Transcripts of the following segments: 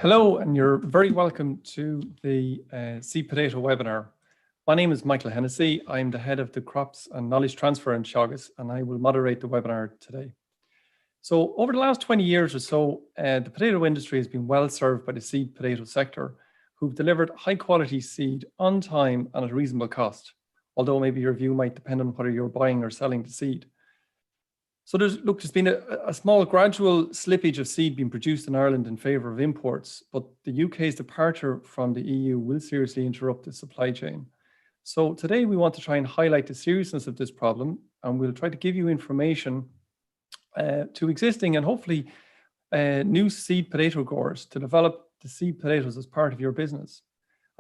Hello, and you're very welcome to the Seed Potato webinar. My name is Michael Hennessy. I'm the head of the Crops and Knowledge Transfer in Teagasc, and I will moderate the webinar today. So over the last 20 years or so, the potato industry has been well served by the seed potato sector, who've delivered high quality seed on time and at a reasonable cost, although maybe your view might depend on whether you're buying or selling the seed. So there's been a small gradual slippage of seed being produced in Ireland in favour of imports, but the UK's departure from the EU will seriously interrupt the supply chain. So today we want to try and highlight the seriousness of this problem, and we'll try to give you information to existing and hopefully new seed potato growers to develop the seed potatoes as part of your business.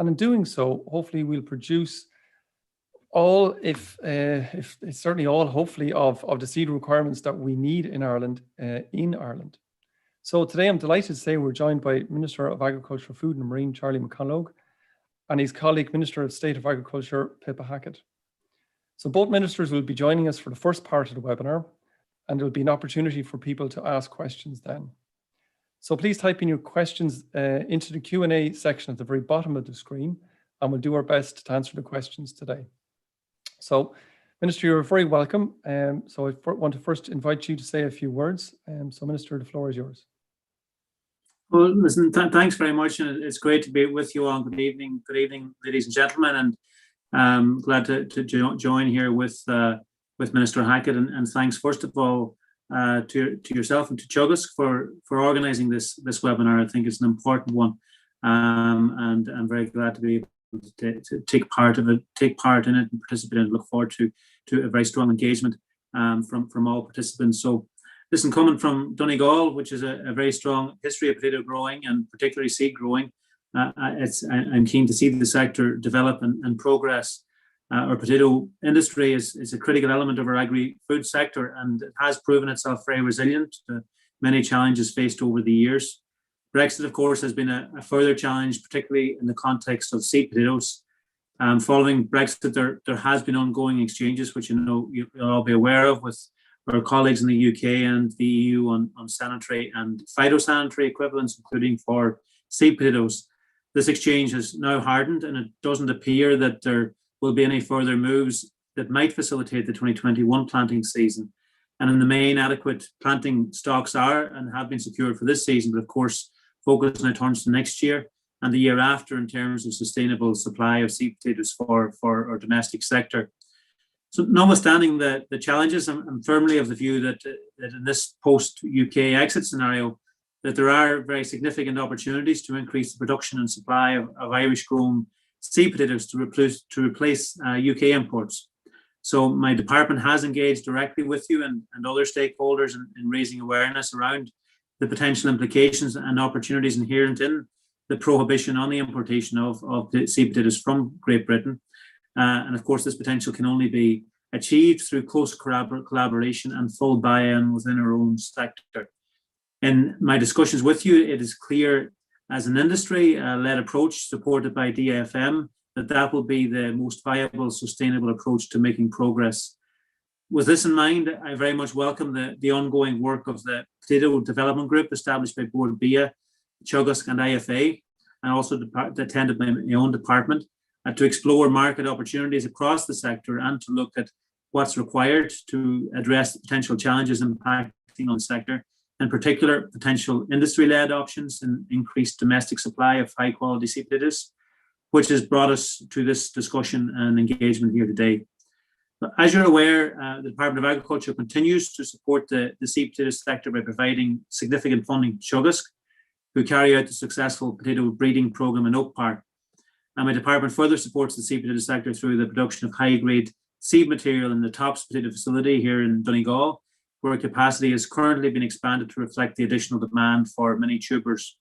And in doing so, hopefully we'll produce all, if certainly all, hopefully, of the seed requirements that we need in Ireland, So today I'm delighted to say we're joined by Minister of Agriculture, Food and Marine, Charlie McConalogue, and his colleague, Minister of State of Agriculture, Pippa Hackett. So both ministers will be joining us for the first part of the webinar, and there'll be an opportunity for people to ask questions then. So please type in your questions into the Q&A section at the very bottom of the screen, and we'll do our best to answer the questions today. So, Minister, you're very welcome. So I want to first invite you to say a few words. So, Minister, the floor is yours. Well, listen, thanks very much. And it's great to be with you all. Good evening, ladies and gentlemen. And glad to join here with Minister Hackett. And thanks, first of all, to yourself and to Teagasc for organising this webinar. I think it's an important one. And I'm very glad to be able to take part in it and participate and look forward to a very strong engagement from all participants. So listen, coming from Donegal, which is a very strong history of potato growing and particularly seed growing, I'm keen to see the sector develop and progress. Our potato industry is a critical element of our agri-food sector, and it has proven itself very resilient to many challenges faced over the years. Brexit, of course, has been a further challenge, particularly in the context of seed potatoes. Following Brexit, there has been ongoing exchanges, which you'll all be aware of, with our colleagues in the UK and the EU on sanitary and phytosanitary equivalents, including for seed potatoes. This exchange has now hardened, and it doesn't appear that there will be any further moves that might facilitate the 2021 planting season. And in the main, adequate planting stocks are and have been secured for this season, but of course, focus now turns to next year and the year after in terms of sustainable supply of seed potatoes for our domestic sector. So notwithstanding the challenges, I'm firmly of the view that in this post-UK exit scenario, that there are very significant opportunities to increase the production and supply of Irish-grown seed potatoes to replace UK imports. So my department has engaged directly with you and other stakeholders in raising awareness around the potential implications and opportunities inherent in the prohibition on the importation of seed potatoes from Great Britain. And of course, this potential can only be achieved through close collaboration and full buy-in within our own sector. In my discussions with you, it is clear as an industry-led approach supported by DFM that will be the most viable, sustainable approach to making progress. With this in mind, I very much welcome the ongoing work of the Potato Development Group established by Board BIA, Teagasc and IFA, and also attended by my own department, to explore market opportunities across the sector and to look at what's required to address the potential challenges impacting on the sector, in particular potential industry-led options and increased domestic supply of high-quality seed potatoes, which has brought us to this discussion and engagement here today. As you're aware, the Department of Agriculture continues to support the seed potato sector by providing significant funding to Teagasc, who carry out the successful potato breeding programme in Oak Park. And my department further supports the seed potato sector through the production of high-grade seed material in the Tops potato facility here in Donegal, where capacity has currently been expanded to reflect the additional demand for many tubers.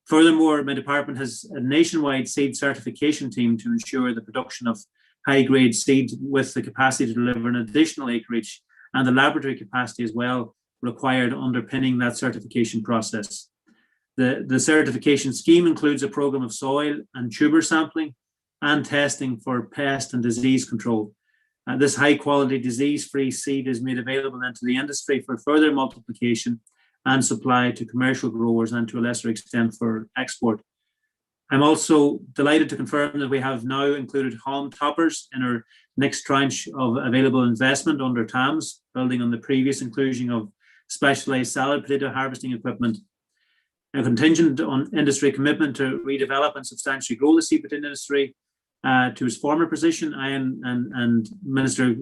Furthermore, my department has a nationwide seed certification team to ensure the production of high-grade seed with the capacity to deliver an additional acreage and the laboratory capacity as well required underpinning that certification process. The certification scheme includes a program of soil and tuber sampling and testing for pest and disease control. This high-quality, disease-free seed is made available then to the industry for further multiplication and supply to commercial growers and to a lesser extent for export. I'm also delighted to confirm that we have now included home toppers in our next tranche of available investment under TAMS, building on the previous inclusion of specialised salad potato harvesting equipment. And contingent on industry commitment to redevelop and substantially grow the seed potato industry to its former position, I and Minister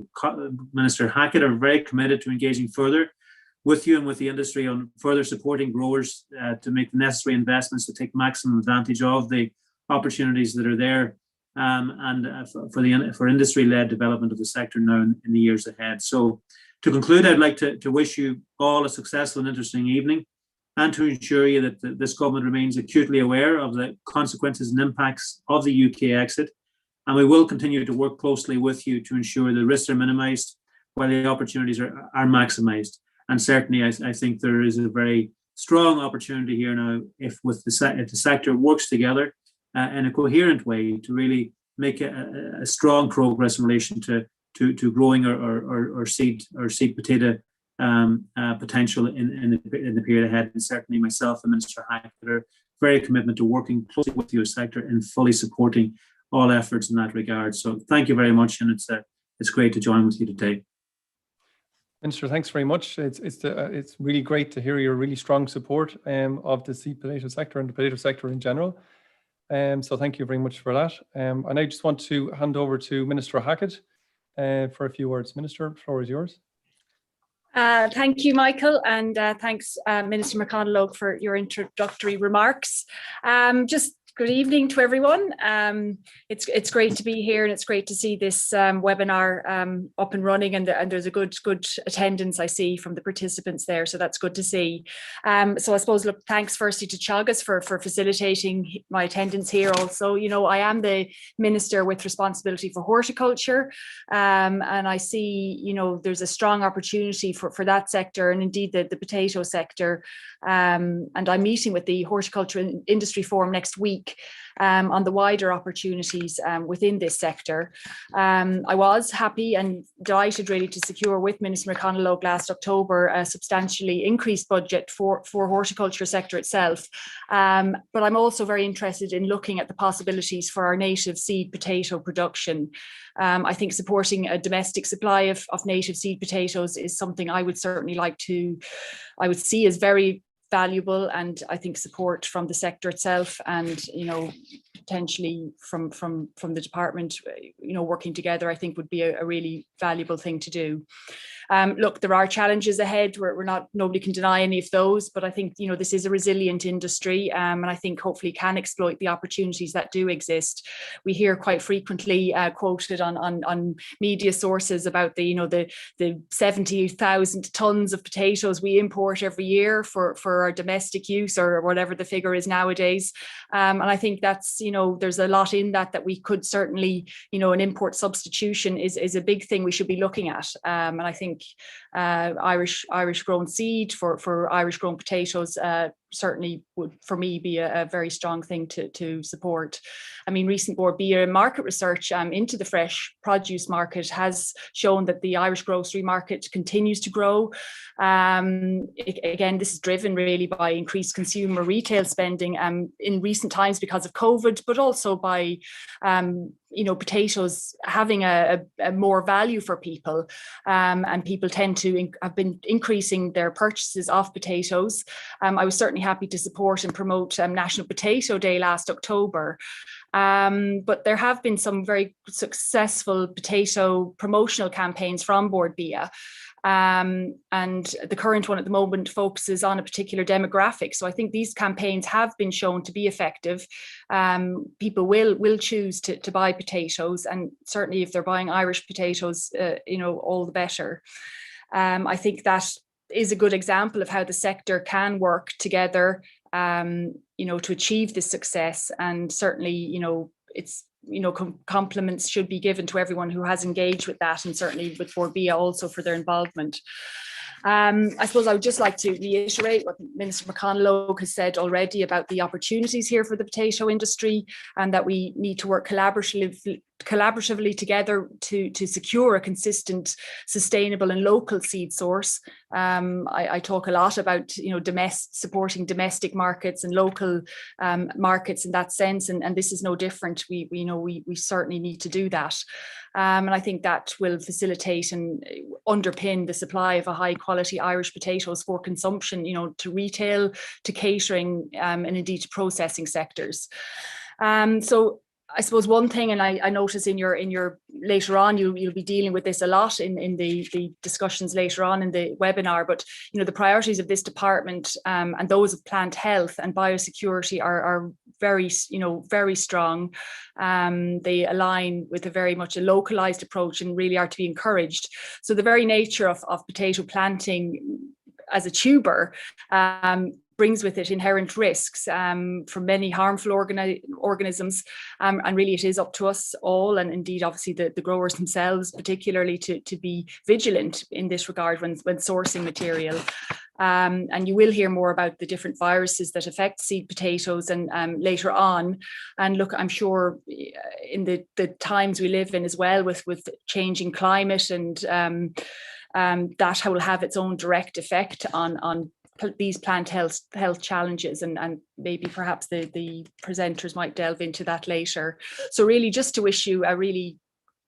Hackett are very committed to engaging further with you and with the industry on further supporting growers to make the necessary investments to take maximum advantage of the opportunities that are there for industry-led development of the sector now in the years ahead. So to conclude, I'd like to wish you all a successful and interesting evening, and to ensure you that this government remains acutely aware of the consequences and impacts of the UK exit. And we will continue to work closely with you to ensure the risks are minimised while the opportunities are maximised. And certainly, I think there is a very strong opportunity here now if the sector works together in a coherent way to really make a strong progress in relation to growing our seed potato potential in the period ahead. And certainly myself and Minister Hackett are very committed to working closely with your sector and fully supporting all efforts in that regard. So thank you very much, and it's great to join with you today. Minister, thanks very much. It's really great to hear your really strong support of the seed potato sector and the potato sector in general. So thank you very much for that. And I just want to hand over to Minister Hackett for a few words. Minister, the floor is yours. Thank you, Michael, and thanks, Minister McConalogue, for your introductory remarks. Just good evening to everyone. It's great to be here, and it's great to see this webinar up and running, and there's a good attendance I see from the participants there, so that's good to see. So I suppose, look, thanks firstly to Teagasc for facilitating my attendance here. Also, you know, I am the Minister with responsibility for horticulture, and I see, you know, there's a strong opportunity for that sector, and indeed the potato sector. And I'm meeting with the Horticulture Industry Forum next week on the wider opportunities within this sector. I was happy and delighted really to secure with Minister McConalogue last October a substantially increased budget for horticulture sector itself. But I'm also very interested in looking at the possibilities for our native seed potato production. I think supporting a domestic supply of native seed potatoes is something I would certainly I would see as very valuable, and I think support from the sector itself, and you know, potentially from the department, you know, working together, I think would be a really valuable thing to do. Look, there are challenges ahead. Nobody can deny any of those, but I think, you know, this is a resilient industry, and I think hopefully can exploit the opportunities that do exist. We hear quite frequently quoted on media sources about the 70,000 tons of potatoes we import every year for our domestic use, or whatever the figure is nowadays. And I think that's, you know, there's a lot in that we could certainly, you know, an import substitution is a big thing we should be looking at. And I think Irish grown seed for Irish grown potatoes certainly would, for me, be a very strong thing to support. I mean, recent Bord Bia market research into the fresh produce market has shown that the Irish grocery market continues to grow. Again, this is driven really by increased consumer retail spending in recent times because of COVID, but also by you know, potatoes having a more value for people, and people tend to have been increasing their purchases of potatoes. I was certainly happy to support and promote National Potato Day last October. But there have been some very successful potato promotional campaigns from Bord Bia. And the current one at the moment focuses on a particular demographic. So I think these campaigns have been shown to be effective. People will choose to buy potatoes, and certainly if they're buying Irish potatoes, you know, all the better. I think that is a good example of how the sector can work together, you know, to achieve this success. And certainly, you know, it's, you know, compliments should be given to everyone who has engaged with that, and certainly with Bord Bia also for their involvement. I suppose I would just like to reiterate what Minister McConalogue has said already about the opportunities here for the potato industry, and that we need to work collaboratively collaboratively together to secure a consistent, sustainable and local seed source. I talk a lot about, supporting domestic markets and local markets in that sense, and this is no different. We certainly need to do that. And I think that will facilitate and underpin the supply of a high quality Irish potatoes for consumption, to retail, to catering, and indeed to processing sectors. So I suppose one thing, and I notice in your later on, you'll be dealing with this a lot in the discussions later on in the webinar, but the priorities of this department and those of plant health and biosecurity are very strong. They align with very much a localized approach and really are to be encouraged. So the very nature of potato planting as a tuber brings with it inherent risks from many harmful organisms, and really it is up to us all, and indeed obviously the growers themselves particularly, to be vigilant in this regard when sourcing material. And you will hear more about the different viruses that affect seed potatoes and later on. And look, I'm sure in the times we live in as well, with changing climate and that will have its own direct effect on these plant health challenges, and maybe perhaps the presenters might delve into that later. So really just to wish you a really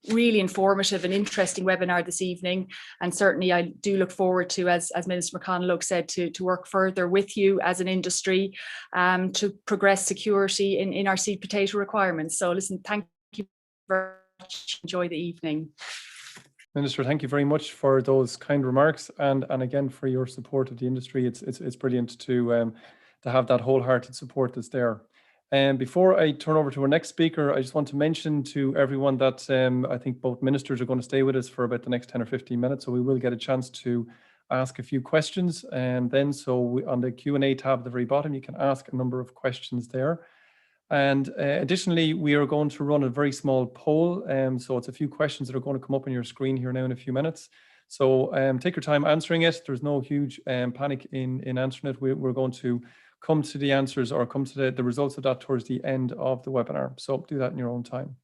informative and interesting webinar this evening, and certainly I do look forward to, as Minister McConalogue said, to work further with you as an industry to progress security in our seed potato requirements. So listen, thank you very much. Enjoy the evening. Minister, thank you very much for those kind remarks, and again for your support of the industry. It's brilliant to have that wholehearted support that's there. And before I turn over to our next speaker, I just want to mention to everyone that I think both ministers are going to stay with us for about the next 10 or 15 minutes, so we will get a chance to ask a few questions, and then on the Q&A tab at the very bottom, you can ask a number of questions there. And additionally, we are going to run a very small poll. So it's a few questions that are going to come up on your screen here now in a few minutes. So take your time answering it. There's no huge panic in answering it. We're going to come to the answers, or come to the results of that towards the end of the webinar. So do that in your own time.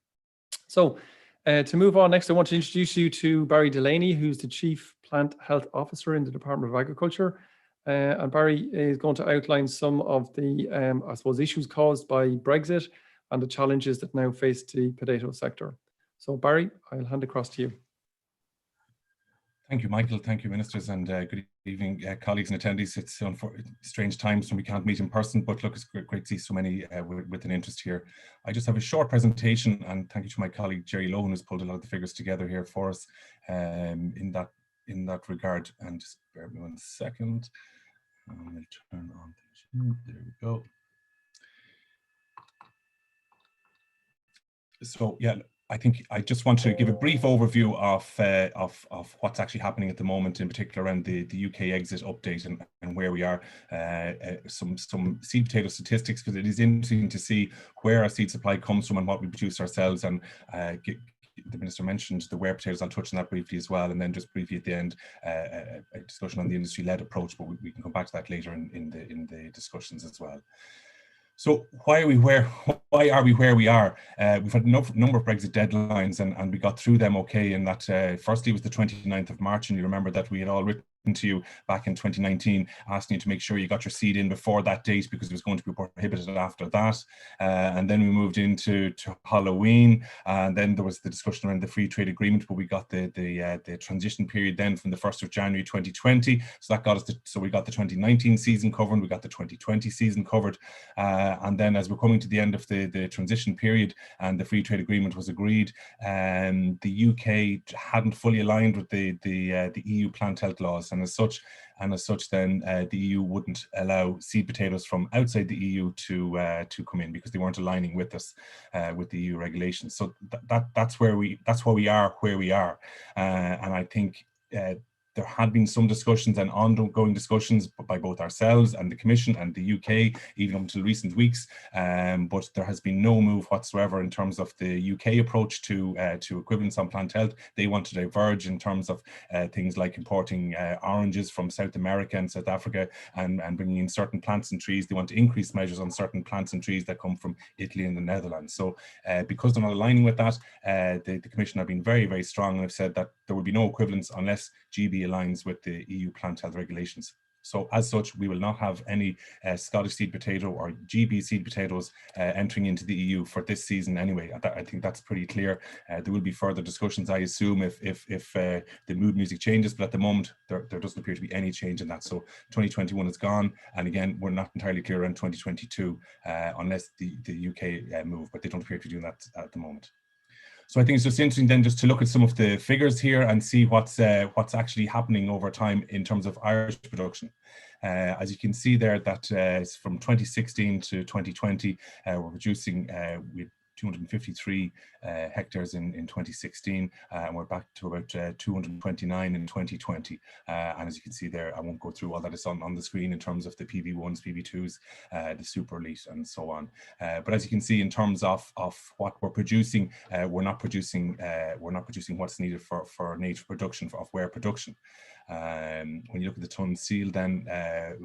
So to move on next, I want to introduce you to Barry Delaney, who's the Chief Plant Health Officer in the Department of Agriculture. And Barry is going to outline some of the, I suppose, issues caused by Brexit and the challenges that now face the potato sector. So Barry, I'll hand across to you. Thank you, Michael. Thank you, ministers, and good evening, colleagues and attendees. It's strange times when we can't meet in person, but look, it's great to see so many with an interest here. I just have a short presentation, and thank you to my colleague Jerry Lohan, who's pulled a lot of the figures together here for us in that regard. And just bear with me 1 second. I'll turn on. There we go. So yeah, I think I just want to give a brief overview of what's actually happening at the moment, in particular around the UK exit update and where we are. Some seed potato statistics, because it is interesting to see where our seed supply comes from and what we produce ourselves. And the minister mentioned the ware potatoes. I'll touch on that briefly as well, and then just briefly at the end a discussion on the industry-led approach, but we can come back to that later in the discussions as well. So why are we where we are? We've had a number of Brexit deadlines, and we got through them okay. And that firstly was the 29th of March, and you remember that we had all written to you back in 2019 asking you to make sure you got your seed in before that date, because it was going to be prohibited after that. And then we moved into Halloween, and then there was the discussion around the free trade agreement, but we got the transition period then from the 1st of January 2020. So that got us so we got the 2019 season covered, we got the 2020 season covered, and then as we're coming to the end of the transition period and the free trade agreement was agreed, the UK hadn't fully aligned with the EU plant health laws, and as such then the EU wouldn't allow seed potatoes from outside the EU to come in, because they weren't aligning with us with the EU regulations. So that's why we are where we are, and I think there had been some discussions and ongoing discussions by both ourselves and the Commission and the UK, even up until recent weeks, but there has been no move whatsoever in terms of the UK approach to equivalence on plant health. They want to diverge in terms of things like importing oranges from South America and South Africa and bringing in certain plants and trees. They want to increase measures on certain plants and trees that come from Italy and the Netherlands. So because they're not aligning with that, the Commission have been very, very strong and have said that there will be no equivalence unless GB aligns with the EU plant health regulations. So as such, we will not have any Scottish seed potato or GB seed potatoes entering into the EU for this season anyway. I think that's pretty clear. There will be further discussions, I assume, if the mood music changes, but at the moment, there doesn't appear to be any change in that. So 2021 is gone. And again, we're not entirely clear on 2022 unless the UK move, but they don't appear to be doing that at the moment. So I think it's just interesting then just to look at some of the figures here and see what's actually happening over time in terms of Irish production. As you can see there, that from 2016 to 2020, we're producing with 253 hectares in 2016, and we're back to about 229 in 2020. And as you can see there, I won't go through all that is on the screen in terms of the PB1s, PB2s, the super elite, and so on. But as you can see, in terms of what we're producing, we're not producing what's needed for native production, of ware production. When you look at the tons sealed, then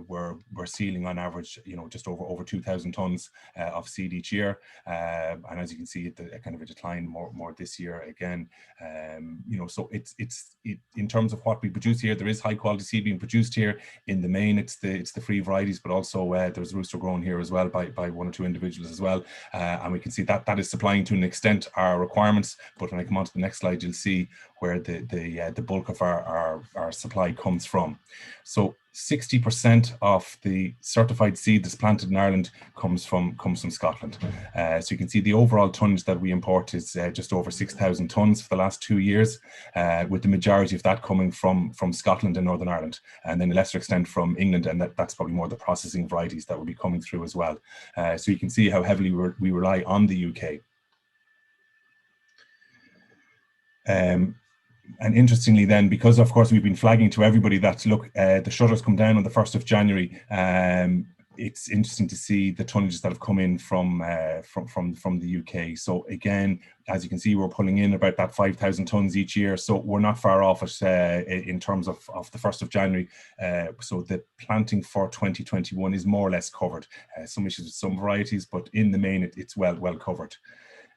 we're sealing on average, just over 2,000 tons of seed each year, and as you can see, a kind of a decline more this year again. So it's in terms of what we produce here, there is high quality seed being produced here. In the main, it's the free varieties, but also there's rooster grown here as well by one or two individuals as well, and we can see that is supplying to an extent our requirements. But when I come on to the next slide, you'll see where the bulk of our supply comes from. So 60% of the certified seed that's planted in Ireland comes from Scotland. So you can see the overall tonnage that we import is just over 6,000 tons for the last 2 years, with the majority of that coming from Scotland and Northern Ireland, and then a lesser extent from England, and that's probably more the processing varieties that will be coming through as well. So you can see how heavily we rely on the UK. And interestingly then, because of course we've been flagging to everybody that, look, the shutters come down on the 1st of January, it's interesting to see the tonnages that have come in from the UK. So again, as you can see, we're pulling in about that 5,000 tons each year. So we're not far off it in terms of the 1st of January. So the planting for 2021 is more or less covered. Some issues with some varieties, but in the main, it's well covered.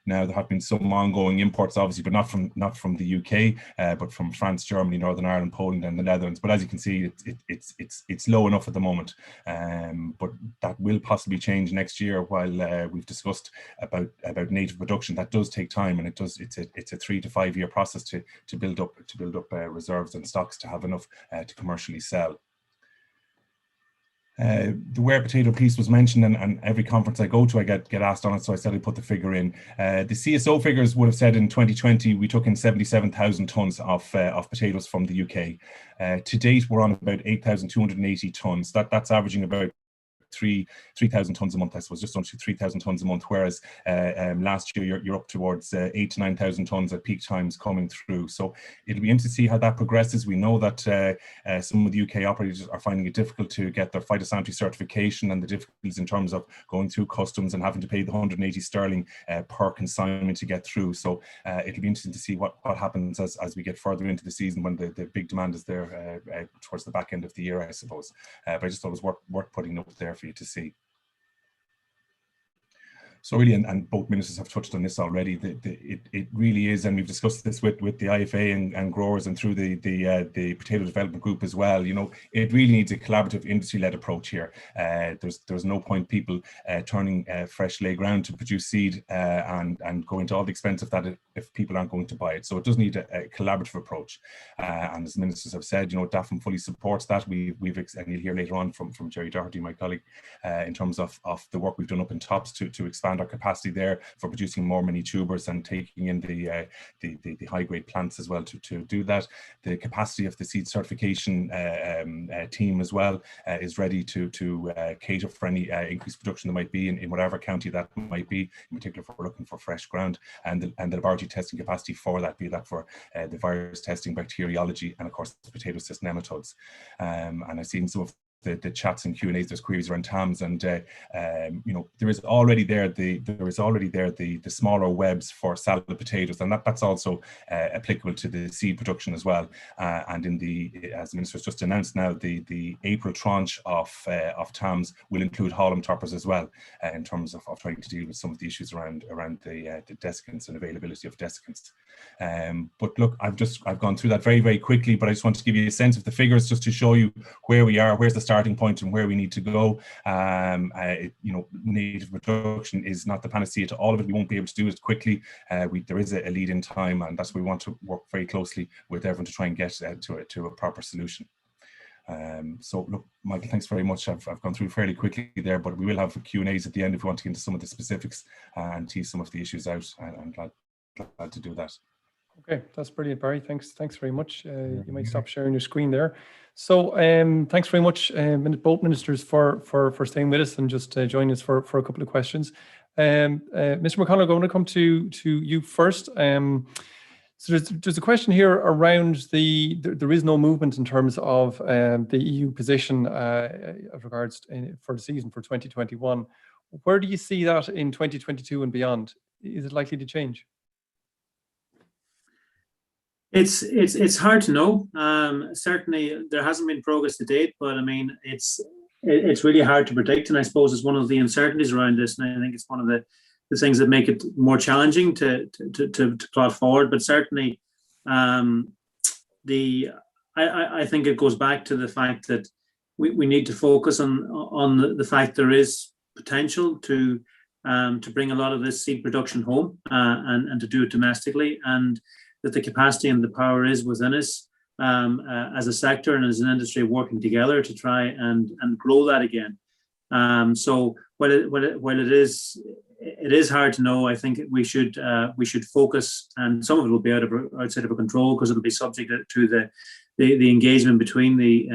Now, there have been some ongoing imports, obviously, but not from the UK, but from France, Germany, Northern Ireland, Poland, and the Netherlands. But as you can see, it's low enough at the moment. But that will possibly change next year. While we've discussed about native production, that does take time, and it's a 3 to 5 year process to build up reserves and stocks to have enough to commercially sell. The ware potato piece was mentioned, and every conference I go to, I get asked on it, so I said I'd put the figure in. The CSO figures would have said in 2020 we took in 77,000 tonnes of potatoes from the UK. To date, we're on about 8,280 tonnes. That's averaging about 3,000 tonnes a month, I suppose, just under 3,000 tonnes a month, whereas last year you're up towards 8,000 to 9,000 tonnes at peak times coming through. So it'll be interesting to see how that progresses. We know that some of the UK operators are finding it difficult to get their phytosanitary certification, and the difficulties in terms of going through customs and having to pay the 180 sterling per consignment to get through. So it'll be interesting to see what happens as we get further into the season, when the big demand is there towards the back end of the year, I suppose. But I just thought it was worth putting up there for you to see. So really, and both ministers have touched on this already, it really is, and we've discussed this with the IFA and growers and through the potato development group as well. It really needs a collaborative industry-led approach here. There's no point people turning fresh lay ground to produce seed and going to all the expense of that if people aren't going to buy it. So it does need a collaborative approach, and as ministers have said, DAFM fully supports that. And you'll hear later on from Jerry Doherty, my colleague, in terms of the work we've done up in TOPS to expand expand our capacity there for producing more mini tubers and taking in the high grade plants as well to do that. The capacity of the seed certification team as well is ready to cater for any increased production that might be in whatever county that might be, in particular if we're looking for fresh ground, and the laboratory testing capacity for that, be that for the virus testing, bacteriology, and of course the potato cyst nematodes. And I've seen some of the chats and Q&As, there's queries around TAMS, and you know, there is already there the smaller webs for salad potatoes, and that's also applicable to the seed production as well. And in the, as the Minister's just announced now, the April tranche of TAMS will include Hallam toppers as well, in terms of trying to deal with some of the issues around the desiccants and availability of desiccants. But look, I've gone through that very, very quickly, but I just want to give you a sense of the figures just to show you where we are, where's the starting point and where we need to go. You know, native production is not the panacea to all of it. We won't be able to do it quickly. There is a lead in time, and that's why we want to work very closely with everyone to try and get to a proper solution. So look, Michael, thanks very much. I've gone through fairly quickly there, but we will have Q&As at the end if we want to get into some of the specifics and tease some of the issues out. I'm glad to do that. Okay, that's brilliant, Barry. Thanks very much. You might stop sharing your screen there. So thanks very much, both ministers, for staying with us and just joining us for a couple of questions. Mr. McConalogue, I'm going to come to you first. So there's a question here around there is no movement in terms of the EU position as regards for the season for 2021. Where do you see that in 2022 and beyond? Is it likely to change? It's hard to know. Certainly there hasn't been progress to date, but I mean it's really hard to predict, and I suppose it's one of the uncertainties around this, and I think it's one of the things that make it more challenging to plot forward. But certainly, I think it goes back to the fact that we need to focus on the fact there is potential to bring a lot of this seed production home and to do it domestically, and that the capacity and the power is within us as a sector and as an industry working together to try and grow that again. So while it is hard to know, I think we should focus, and some of it will be outside of our control because it'll be subject to the engagement between the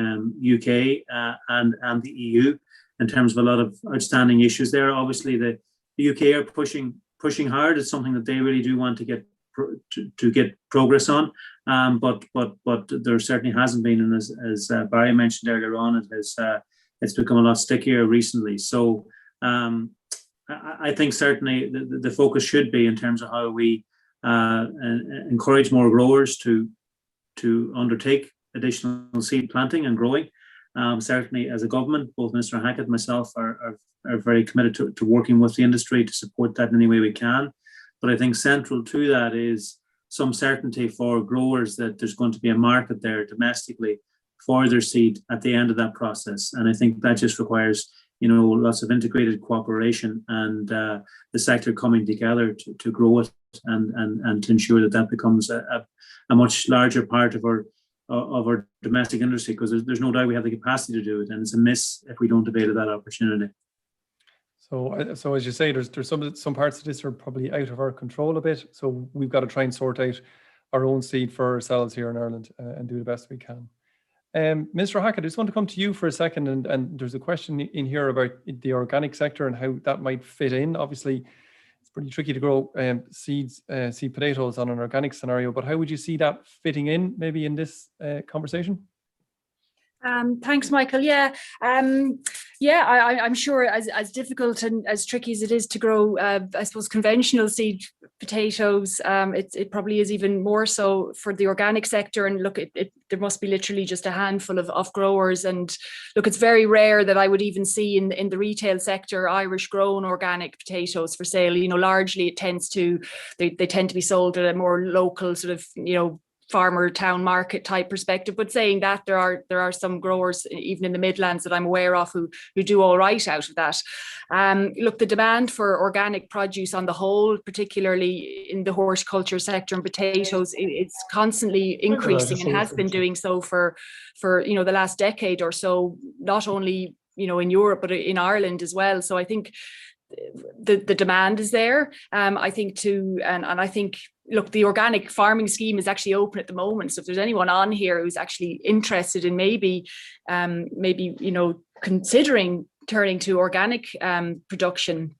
UK and the EU in terms of a lot of outstanding issues there. Obviously, the UK are pushing hard. It's something that they really do want to get progress on, but there certainly hasn't been, and as Barry mentioned earlier on, it's become a lot stickier recently. So I think certainly the focus should be in terms of how we encourage more growers to undertake additional seed planting and growing. Certainly as a government, both Minister Hackett and myself are very committed to working with the industry to support that in any way we can. But I think central to that is some certainty for growers that there's going to be a market there domestically for their seed at the end of that process. And I think that just requires, you know, lots of integrated cooperation and the sector coming together to grow it and to ensure that becomes a much larger part of our domestic industry, because there's no doubt we have the capacity to do it, and it's a miss if we don't avail of that opportunity. So as you say, there's some parts of this are probably out of our control a bit. So we've got to try and sort out our own seed for ourselves here in Ireland and do the best we can. Mr. Hackett, I just want to come to you for a second, and there's a question in here about the organic sector and how that might fit in. Obviously, it's pretty tricky to grow seed potatoes on an organic scenario, but how would you see that fitting in maybe in this conversation? Thanks, Michael. I'm sure as difficult and as tricky as it is to grow, I suppose, conventional seed potatoes, it probably is even more so for the organic sector. And look, there must be literally just a handful of growers. And look, it's very rare that I would even see in the retail sector Irish grown organic potatoes for sale. You know, largely it tends to they tend to be sold at a more local sort of, you know, farmer town market type perspective. But saying that, there are some growers even in the Midlands that I'm aware of who do all right out of that. Look, the demand for organic produce on the whole, particularly in the horticulture sector and potatoes, it's constantly increasing and has been doing so for you know the last decade or so, not only you know in Europe but in Ireland as well. So I think the demand is there. I think and I think, look, the organic farming scheme is actually open at the moment. So if there's anyone on here who's actually interested in maybe considering turning to organic production,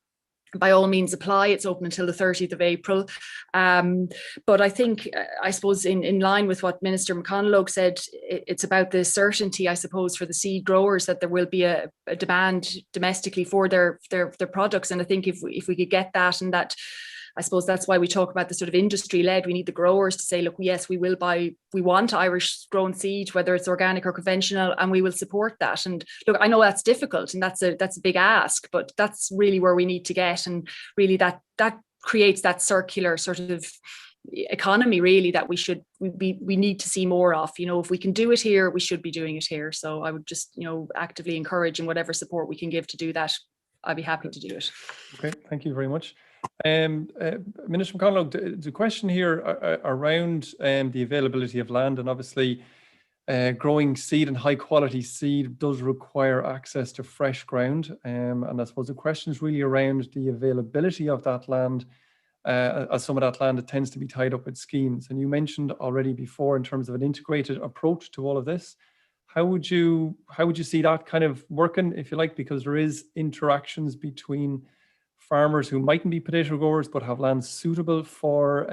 by all means apply. It's open until the 30th of April. But I think, I suppose in line with what Minister McConalogue said, it's about the certainty, I suppose, for the seed growers that there will be a demand domestically for their products. And I think if we could get that, and that, I suppose that's why we talk about the sort of industry led. We need the growers to say, look, yes, we want Irish grown seed, whether it's organic or conventional, and we will support that. And look, I know that's difficult and that's a big ask, but that's really where we need to get. And really that creates that circular sort of economy, really, that we need to see more of. If we can do it here, we should be doing it here. So I would just, actively encourage, and whatever support we can give to do that, I'd be happy to do it. Okay, thank you very much. Minister McConalogue, the question here around the availability of land, and obviously growing seed and high quality seed does require access to fresh ground. And I suppose the question is really around the availability of that land, as some of that land, it tends to be tied up with schemes. And you mentioned already before in terms of an integrated approach to all of this. How would you see that kind of working, if you like, because there is interactions between farmers who mightn't be potato growers but have land suitable for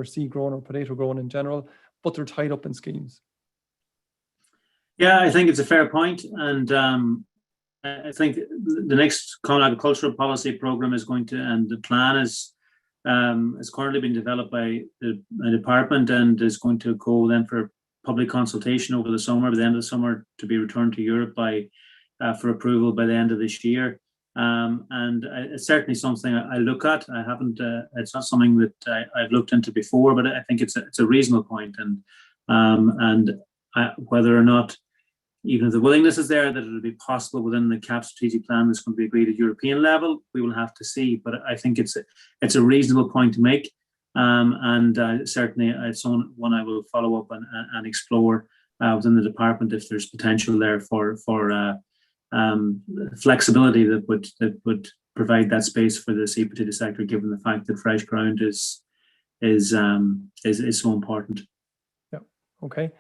seed growing or potato growing in general, but they're tied up in schemes? Yeah, I think it's a fair point, and I think the next Common Agricultural Policy Programme is going to, and the plan is currently being developed by the department, and is going to go then for public consultation over the summer, by the end of the summer, to be returned to Europe for approval by the end of this year. And it's certainly something I look at. I haven't. It's not something that I've looked into before, but I think it's a reasonable point. And whether or not, even if the willingness is there, that it'll be possible within the CAP strategic plan that's going to be agreed at European level, we will have to see. But I think it's a reasonable point to make. And certainly it's one I will follow up and explore within the department if there's potential there for flexibility that would provide that space for the seed potato sector, given the fact that fresh ground is so important. Yeah. Okay.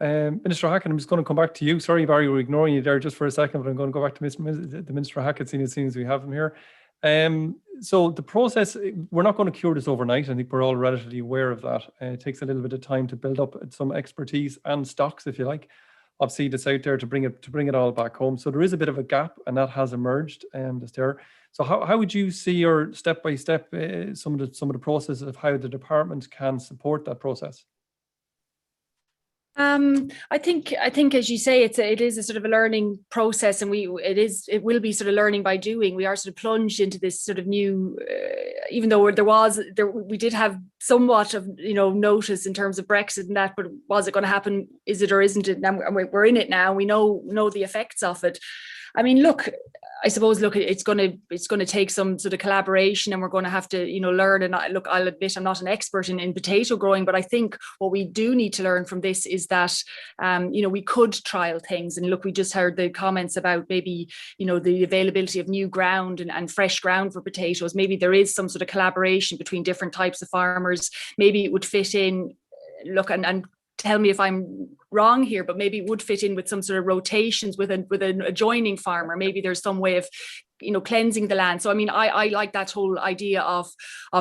Minister Hackett, I'm just going to come back to you. Sorry, Barry, we're ignoring you there just for a second, but I'm going to go back to the Minister Hackett, seeing as we have him here. So the process, we're not going to cure this overnight. I think we're all relatively aware of that. It takes a little bit of time to build up some expertise and stocks, if you like, of seed that's out there to bring it all back home. So there is a bit of a gap, and that has emerged this there. So how would you see, or step by step, some of the processes of how the department can support that process? I think as you say, it is a sort of a learning process, and it will be sort of learning by doing. We are sort of plunged into this sort of new, even though we did have somewhat of notice in terms of Brexit and that, but was it going to happen? Is it or isn't it? Now we're in it now. We know the effects of it. I mean, I suppose it's going to take some sort of collaboration, and we're going to have to learn. And I'll admit I'm not an expert in potato growing, but I think what we do need to learn from this is that we could trial things. And we just heard the comments about maybe the availability of new ground and fresh ground for potatoes. Maybe there is some sort of collaboration between different types of farmers. Maybe it would fit in. And tell me if I'm wrong here, but maybe it would fit in with some sort of rotations with an adjoining farmer. Maybe there's some way of cleansing the land. So I mean, I like that whole idea of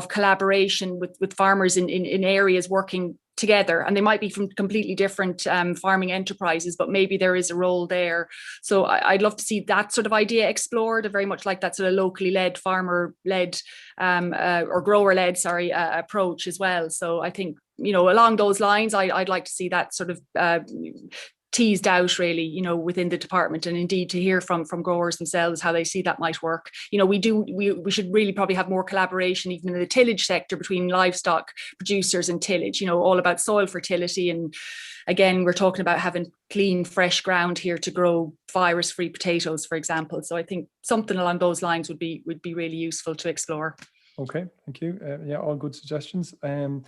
collaboration with farmers in areas working together, and they might be from completely different farming enterprises, but maybe there is a role there. So I'd love to see that sort of idea explored. I very much like that sort of locally led, farmer led or grower led approach as well. So I think along those lines, I'd like to see that sort of teased out really, within the department, and indeed to hear from growers themselves how they see that might work. We should really probably have more collaboration even in the tillage sector between livestock producers and tillage, all about soil fertility. And again, we're talking about having clean, fresh ground here to grow virus-free potatoes, for example. So I think something along those lines would be really useful to explore. Okay, thank you. Yeah, all good suggestions. Minister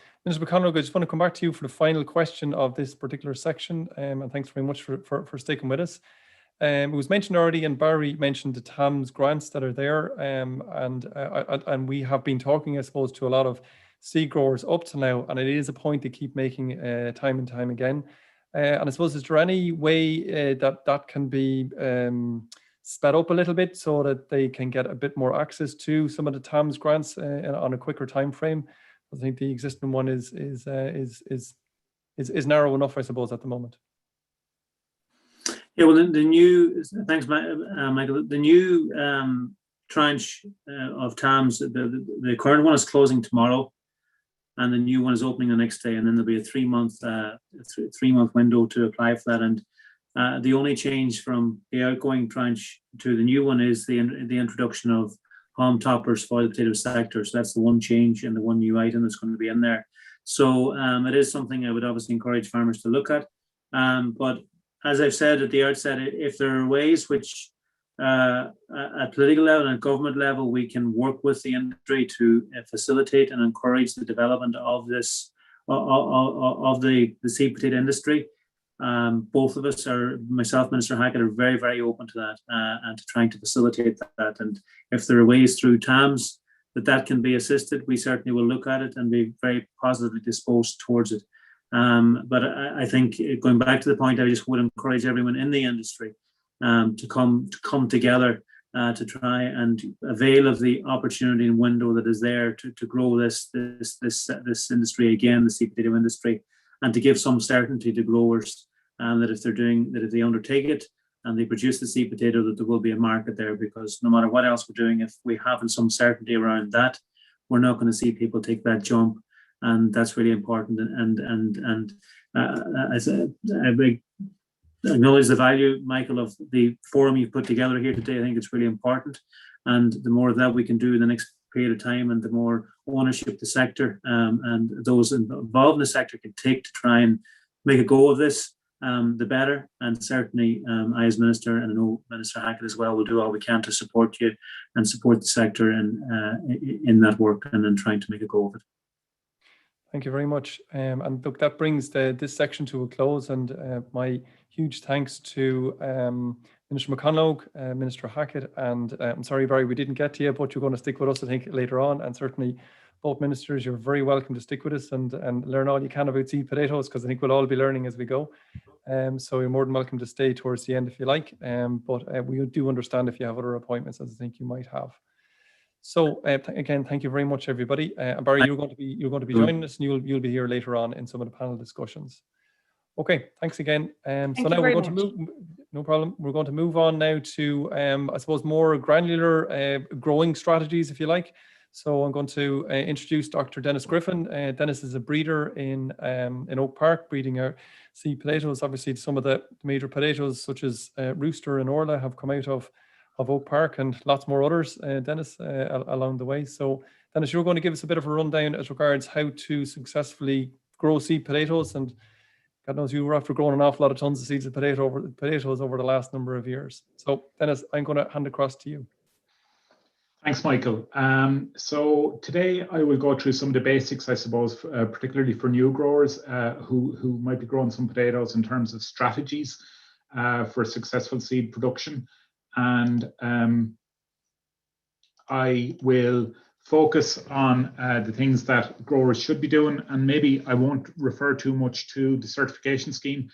McConalogue, I just want to come back to you for the final question of this particular section, and thanks very much for sticking with us. it was mentioned already, and Barry mentioned the TAMS grants that are there, and we have been talking, I suppose, to a lot of seed growers up to now, and it is a point they keep making time and time again. And I suppose, is there any way that can be sped up a little bit so that they can get a bit more access to some of the TAMS grants on a quicker time frame? I think the existing one is narrow enough, I suppose, at the moment. Yeah, well, the new, thanks, Michael. The new tranche of TAMS, the current one is closing tomorrow, and the new one is opening the next day, and then there'll be a three-month window to apply for that. And the only change from the outgoing tranche to the new one is the introduction of home toppers for the potato sector. So that's the one change and the one new item that's going to be in there. So it is something I would obviously encourage farmers to look at. But as I've said at the outset, if there are ways which at political level and at government level, we can work with the industry to facilitate and encourage the development of this, of the seed potato industry. Both of us, myself, Minister Hackett, are very, very open to that and to trying to facilitate that. And if there are ways through TAMS that can be assisted, we certainly will look at it and be very positively disposed towards it. But I think, going back to the point, I just would encourage everyone in the industry to come together to try and avail of the opportunity and window that is there to grow this industry again, the seed potato industry, and to give some certainty to growers that if they undertake it and they produce the seed potato, that there will be a market there. Because no matter what else we're doing, if we haven't some certainty around that, we're not going to see people take that jump. And that's really important. And as I acknowledge the value, Michael, of the forum you've put together here today. I think it's really important. And the more of that we can do in the next period of time, and the more ownership the sector and those involved in the sector can take to try and make a go of this, the better. And certainly I, as Minister, and I know Minister Hackett as well, will do all we can to support you and support the sector in that work and in trying to make a go of it. Thank you very much. And look, that brings this section to a close. And my huge thanks to Minister McConalogue, Minister Hackett, and I'm sorry, Barry, we didn't get to you, but you're going to stick with us, I think, later on. And certainly both ministers, you're very welcome to stick with us and learn all you can about seed potatoes, because I think we'll all be learning as we go. So you're more than welcome to stay towards the end if you like. But we do understand if you have other appointments, as I think you might have. So again, thank you very much, everybody. Barry, you're going to be joining us, and you'll be here later on in some of the panel discussions. Okay, thanks again. So now we're going to move. No problem. We're going to move on now to, I suppose, more granular growing strategies, if you like. So I'm going to introduce Dr. Dennis Griffin. Dennis is a breeder in Oak Park, breeding our seed potatoes. Obviously, some of the major potatoes, such as Rooster and Orla, have come out of Oak Park, and lots more others, Dennis, along the way. So Dennis, you're going to give us a bit of a rundown as regards how to successfully grow seed potatoes. And God knows you were after growing an awful lot of tons of seeds of potatoes over the last number of years. So Dennis, I'm going to hand across to you. Thanks, Michael. So today I will go through some of the basics, I suppose, particularly for new growers who might be growing some potatoes, in terms of strategies for successful seed production. And I will focus on the things that growers should be doing, and maybe I won't refer too much to the certification scheme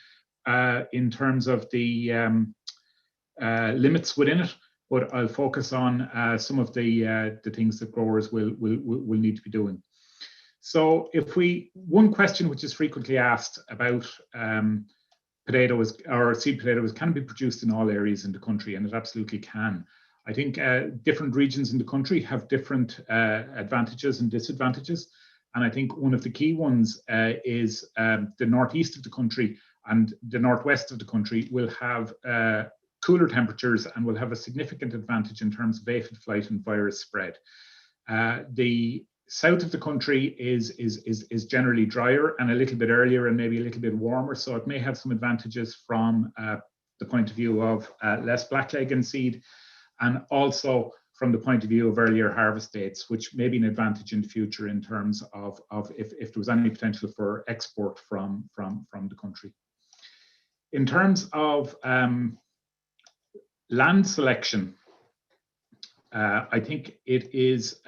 in terms of the limits within it, but I'll focus on some of the things that growers will need to be doing. So one question which is frequently asked about potatoes or seed potatoes, can be produced in all areas in the country, and it absolutely can. I think different regions in the country have different advantages and disadvantages, and I think one of the key ones is the northeast of the country and the northwest of the country will have cooler temperatures and will have a significant advantage in terms of aphid flight and virus spread. The south of the country is generally drier and a little bit earlier and maybe a little bit warmer, so it may have some advantages from the point of view of less blackleg in seed, and also from the point of view of earlier harvest dates, which may be an advantage in the future in terms of if there was any potential for export from the country. In terms of Land selection. I think it is,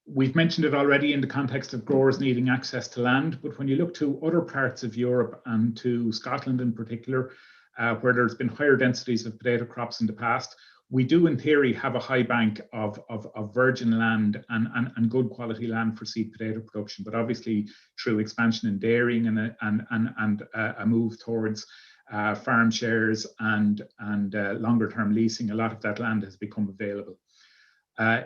we've mentioned it already in the context of growers needing access to land, but when you look to other parts of Europe and to Scotland in particular, where there's been higher densities of potato crops in the past, we do in theory have a high bank of virgin land and good quality land for seed potato production, but obviously through expansion in dairying and a move towards farm shares and longer term leasing, a lot of that land has become available.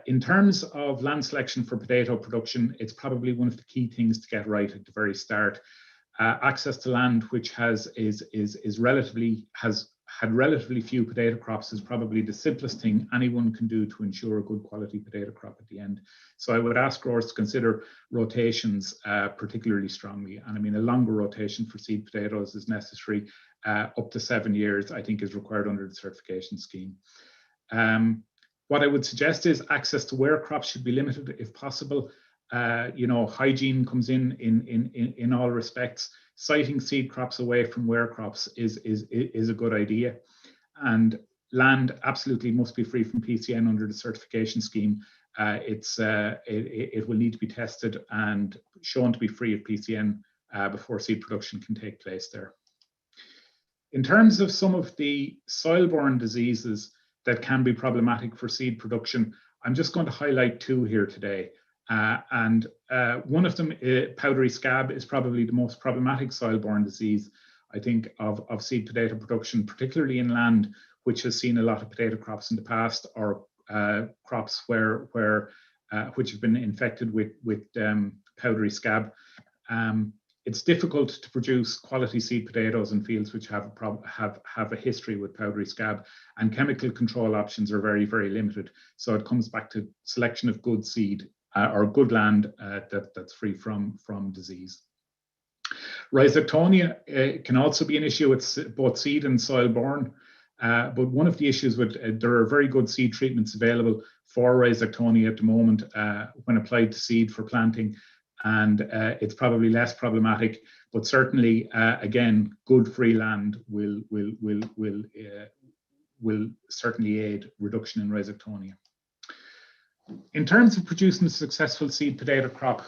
In terms of land selection for potato production, it's probably one of the key things to get right at the very start. Access to land which had relatively few potato crops is probably the simplest thing anyone can do to ensure a good quality potato crop at the end. So I would ask growers to consider rotations particularly strongly. And I mean, a longer rotation for seed potatoes is necessary. Up to 7 years, I think, is required under the certification scheme. What I would suggest is access to wear crops should be limited if possible. Hygiene comes in all respects. Siting seed crops away from wear crops is a good idea. And land absolutely must be free from PCN under the certification scheme. It will need to be tested and shown to be free of PCN before seed production can take place there. In terms of some of the soil-borne diseases that can be problematic for seed production, I'm just going to highlight 2 here today. One of them, powdery scab, is probably the most problematic soil-borne disease, I think, of seed potato production, particularly in land which has seen a lot of potato crops in the past, or crops which have been infected with powdery scab. It's difficult to produce quality seed potatoes in fields which have a history with powdery scab, and chemical control options are very, very limited. So it comes back to selection of good seed or good land that's free from disease. Rhizoctonia can also be an issue with both seed and soil borne. But one of the issues with there are very good seed treatments available for rhizoctonia at the moment when applied to seed for planting. And it's probably less problematic, but certainly, again, good free land will certainly aid reduction in rhizoctonia. In terms of producing a successful seed potato crop,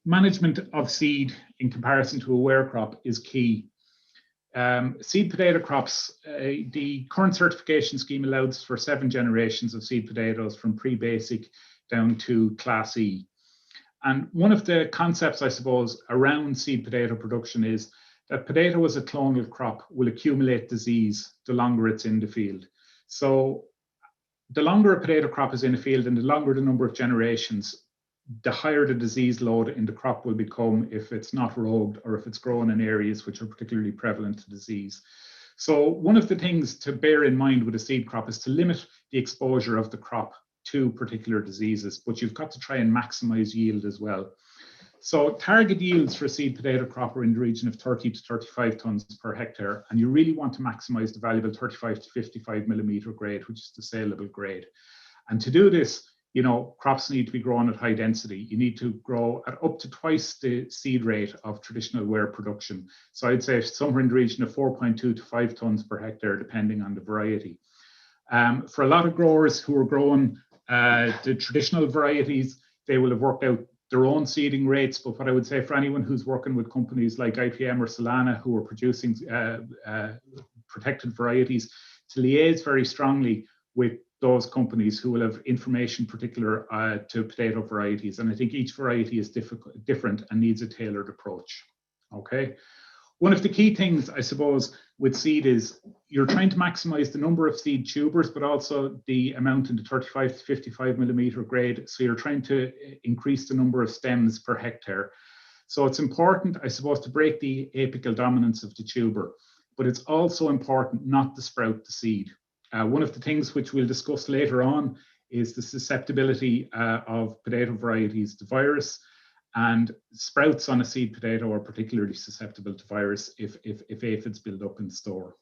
management of seed in comparison to a wear crop is key. Seed potato crops, the current certification scheme allows for 7 generations of seed potatoes from pre-basic down to Class E. And one of the concepts, I suppose, around seed potato production is that potato as a clonal crop will accumulate disease the longer it's in the field. So the longer a potato crop is in a field and the longer the number of generations, the higher the disease load in the crop will become if it's not rogued or if it's grown in areas which are particularly prevalent to disease. So one of the things to bear in mind with a seed crop is to limit the exposure of the crop to particular diseases, but you've got to try and maximize yield as well. So target yields for a seed potato crop are in the region of 30 to 35 tons per hectare, and you really want to maximize the valuable 35 to 55 millimeter grade, which is the saleable grade. And to do this, you know, crops need to be grown at high density. You need to grow at up to twice the seed rate of traditional wear production. So I'd say somewhere in the region of 4.2 to 5 tons per hectare, depending on the variety. For a lot of growers who are growing the traditional varieties, they will have worked out their own seeding rates. But what I would say for anyone who's working with companies like IPM or Solana who are producing protected varieties, to liaise very strongly with those companies who will have information particular to potato varieties. And I think each variety is different and needs a tailored approach. Okay. One of the key things, I suppose, with seed is you're trying to maximize the number of seed tubers, but also the amount in the 35 to 55 millimeter grade. So you're trying to increase the number of stems per hectare. So it's important, I suppose, to break the apical dominance of the tuber, but it's also important not to sprout the seed. One of the things which we'll discuss later on is the susceptibility of potato varieties to virus. And sprouts on a seed potato are particularly susceptible to virus if aphids build up in store.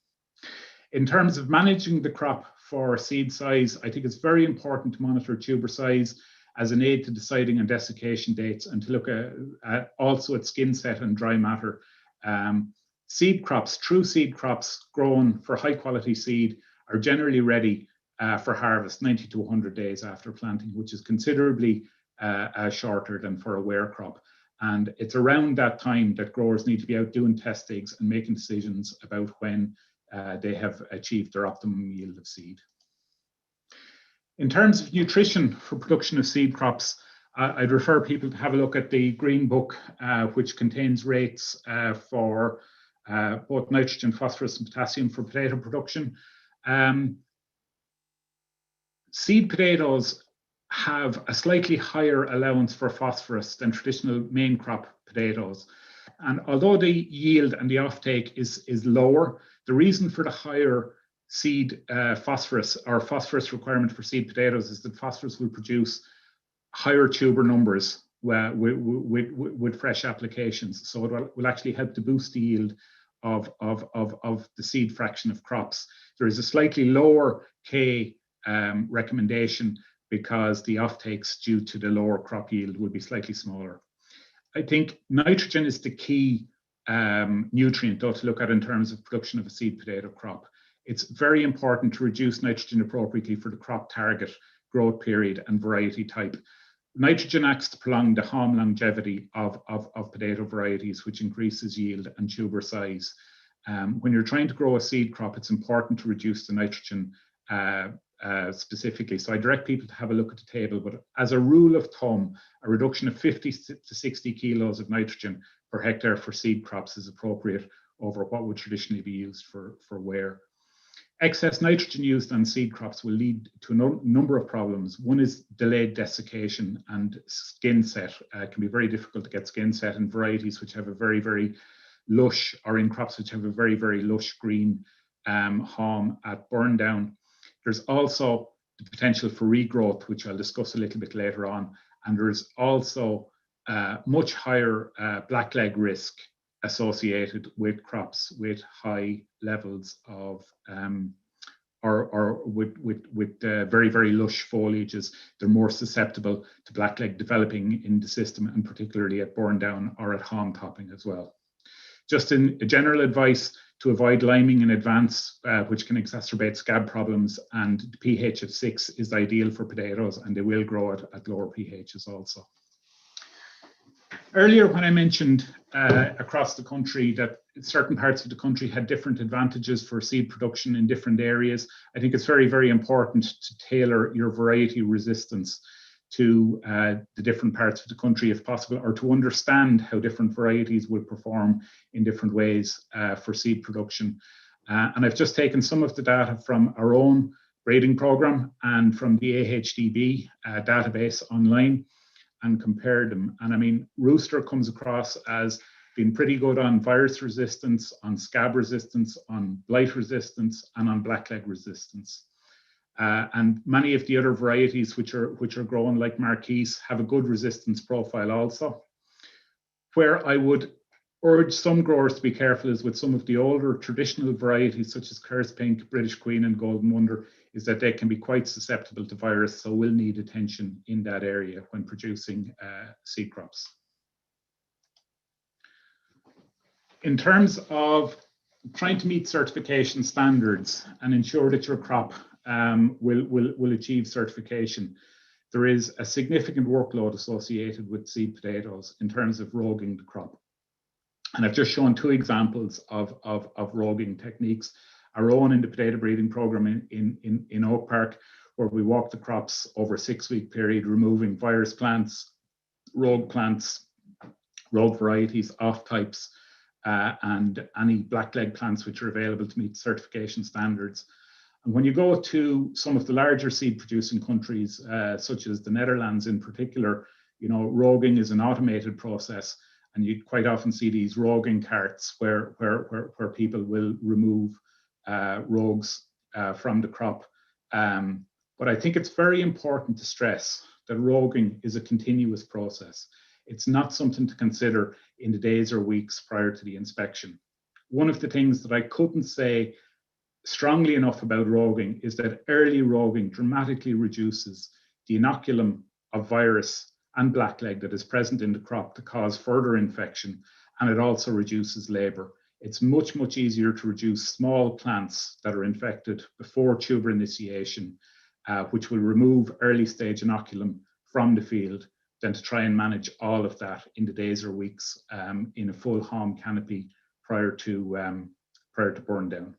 In terms of managing the crop for seed size, I think it's very important to monitor tuber size as an aid to deciding on desiccation dates and to look at also at skin set and dry matter. seed crops, true seed crops grown for high quality seed, are generally ready for harvest 90 to 100 days after planting, which is considerably shorter than for a ware crop. And it's around that time that growers need to be out doing test digs and making decisions about when they have achieved their optimum yield of seed. In terms of nutrition for production of seed crops, I'd refer people to have a look at the Green Book, which contains rates for both nitrogen, phosphorus and potassium for potato production. Seed potatoes have a slightly higher allowance for phosphorus than traditional main crop potatoes. And although the yield and the offtake is lower, the reason for the higher seed phosphorus or phosphorus requirement for seed potatoes is that phosphorus will produce higher tuber numbers with fresh applications. So it will actually help to boost the yield of the seed fraction of crops. There is a slightly lower K recommendation because the offtakes due to the lower crop yield will be slightly smaller. I think nitrogen is the key nutrient though to look at in terms of production of a seed potato crop. It's very important to reduce nitrogen appropriately for the crop target, growth period and variety type. Nitrogen acts to prolong the haulm longevity of potato varieties, which increases yield and tuber size. When you're trying to grow a seed crop, it's important to reduce the nitrogen specifically. So I direct people to have a look at the table, but as a rule of thumb, a reduction of 50 to 60 kilos of nitrogen per hectare for seed crops is appropriate over what would traditionally be used for ware. Excess nitrogen used on seed crops will lead to a number of problems. One is delayed desiccation and skin set. It can be very difficult to get skin set in varieties which have a very, very lush, or in crops which have a very, very lush green haulm at burn down. There's also the potential for regrowth, which I'll discuss a little bit later on. And there's also much higher blackleg risk associated with crops with high levels of or with very, very lush foliages. They're more susceptible to blackleg developing in the system, and particularly at burn down or at haulm topping as well. Just in general advice to avoid liming in advance, which can exacerbate scab problems, and the pH of 6 is ideal for potatoes, and they will grow at lower pHs also. Earlier, when I mentioned across the country that certain parts of the country had different advantages for seed production in different areas, I think it's very, very important to tailor your variety resistance to the different parts of the country if possible, or to understand how different varieties will perform in different ways for seed production. And I've just taken some of the data from our own breeding program and from the AHDB database online and compared them. And I mean, Rooster comes across as being pretty good on virus resistance, on scab resistance, on blight resistance, and on blackleg resistance. And many of the other varieties which are grown like Marquise have a good resistance profile also. Where I would urge some growers to be careful is with some of the older traditional varieties such as Kerr's Pink, British Queen and Golden Wonder, is that they can be quite susceptible to virus, so will need attention in that area when producing seed crops. In terms of trying to meet certification standards and ensure that your crop will achieve certification, there is a significant workload associated with seed potatoes in terms of roguing the crop. And I've just shown two examples of roguing techniques. Our own in the potato breeding program in Oak Park, where we walk the crops over a 6-week period, removing virus plants, rogue varieties, off types, and any blackleg plants which are available to meet certification standards. And when you go to some of the larger seed producing countries, such as the Netherlands in particular, you know, roguing is an automated process, and you quite often see these roguing carts where people will remove rogues from the crop. But I think it's very important to stress that roguing is a continuous process. It's not something to consider in the days or weeks prior to the inspection. One of the things that I couldn't say strongly enough about roguing is that early roguing dramatically reduces the inoculum of virus and blackleg that is present in the crop to cause further infection, and it also reduces labour. it's much, much easier to reduce small plants that are infected before tuber initiation, which will remove early stage inoculum from the field, than to try and manage all of that in the days or weeks in a full haulm canopy prior to burn down.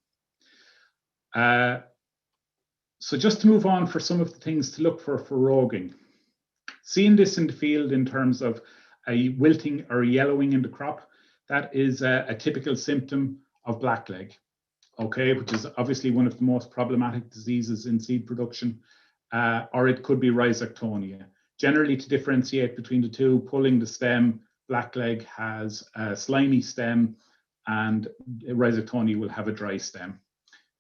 So just to move on for some of the things to look for roguing. Seeing this in the field in terms of a wilting or yellowing in the crop, that is a typical symptom of blackleg, okay, which is obviously one of the most problematic diseases in seed production, or it could be rhizoctonia. Generally, to differentiate between the two, pulling the stem, blackleg has a slimy stem and rhizoctonia will have a dry stem.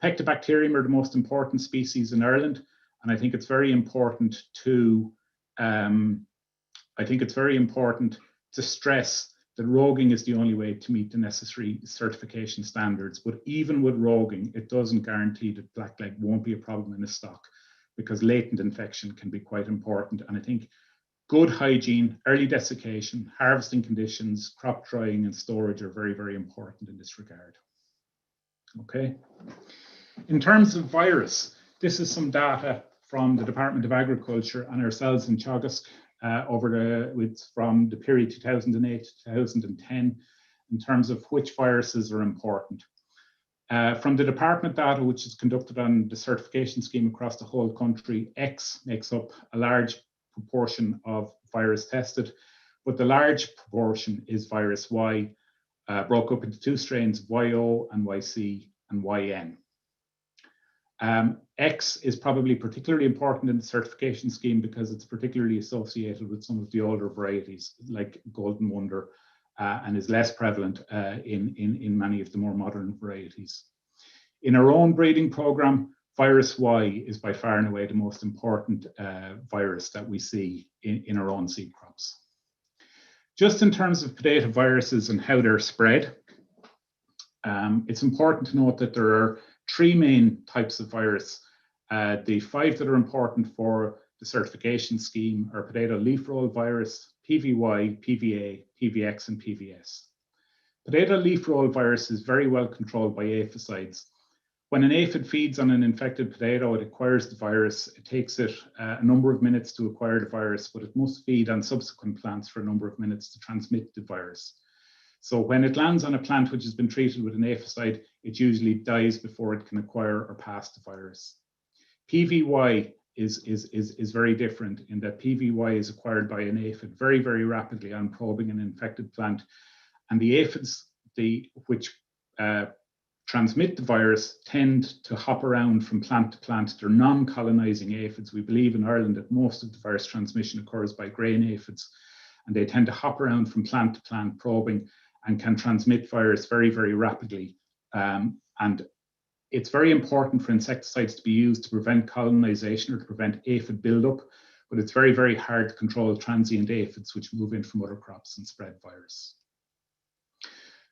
Pectobacterium are the most important species in Ireland, and I think it's very important to stress that roguing is the only way to meet the necessary certification standards. But even with roguing, it doesn't guarantee that blackleg won't be a problem in a stock, because latent infection can be quite important. And I think good hygiene, early desiccation, harvesting conditions, crop drying and storage are very, very important in this regard. Okay. In terms of virus, this is some data from the Department of Agriculture and ourselves in Teagasc from the period 2008 to 2010 in terms of which viruses are important. From the department data, which is conducted on the certification scheme across the whole country, X makes up a large proportion of virus tested, but the large proportion is virus Y, broke up into two strains, YO and YC and YN. X is probably particularly important in the certification scheme because it's particularly associated with some of the older varieties like Golden Wonder and is less prevalent in many of the more modern varieties. In our own breeding program, virus Y is by far and away the most important virus that we see in our own seed crops. Just in terms of potato viruses and how they're spread, it's important to note that there are three main types of virus. The five that are important for the certification scheme are potato leaf roll virus, PVY, PVA, PVX, and PVS. Potato leaf roll virus is very well controlled by aphicides. When an aphid feeds on an infected potato, it acquires the virus. It takes it a number of minutes to acquire the virus, but it must feed on subsequent plants for a number of minutes to transmit the virus. So when it lands on a plant which has been treated with an aphicide, it usually dies before it can acquire or pass the virus. PVY is very different in that PVY is acquired by an aphid very, very rapidly on probing an infected plant. And the aphids which transmit the virus tend to hop around from plant to plant. They're non-colonizing aphids. We believe in Ireland that most of the virus transmission occurs by grain aphids, and they tend to hop around from plant to plant probing and can transmit virus very, very rapidly. And it's very important for insecticides to be used to prevent colonization or to prevent aphid buildup, but it's very, very hard to control transient aphids which move in from other crops and spread virus.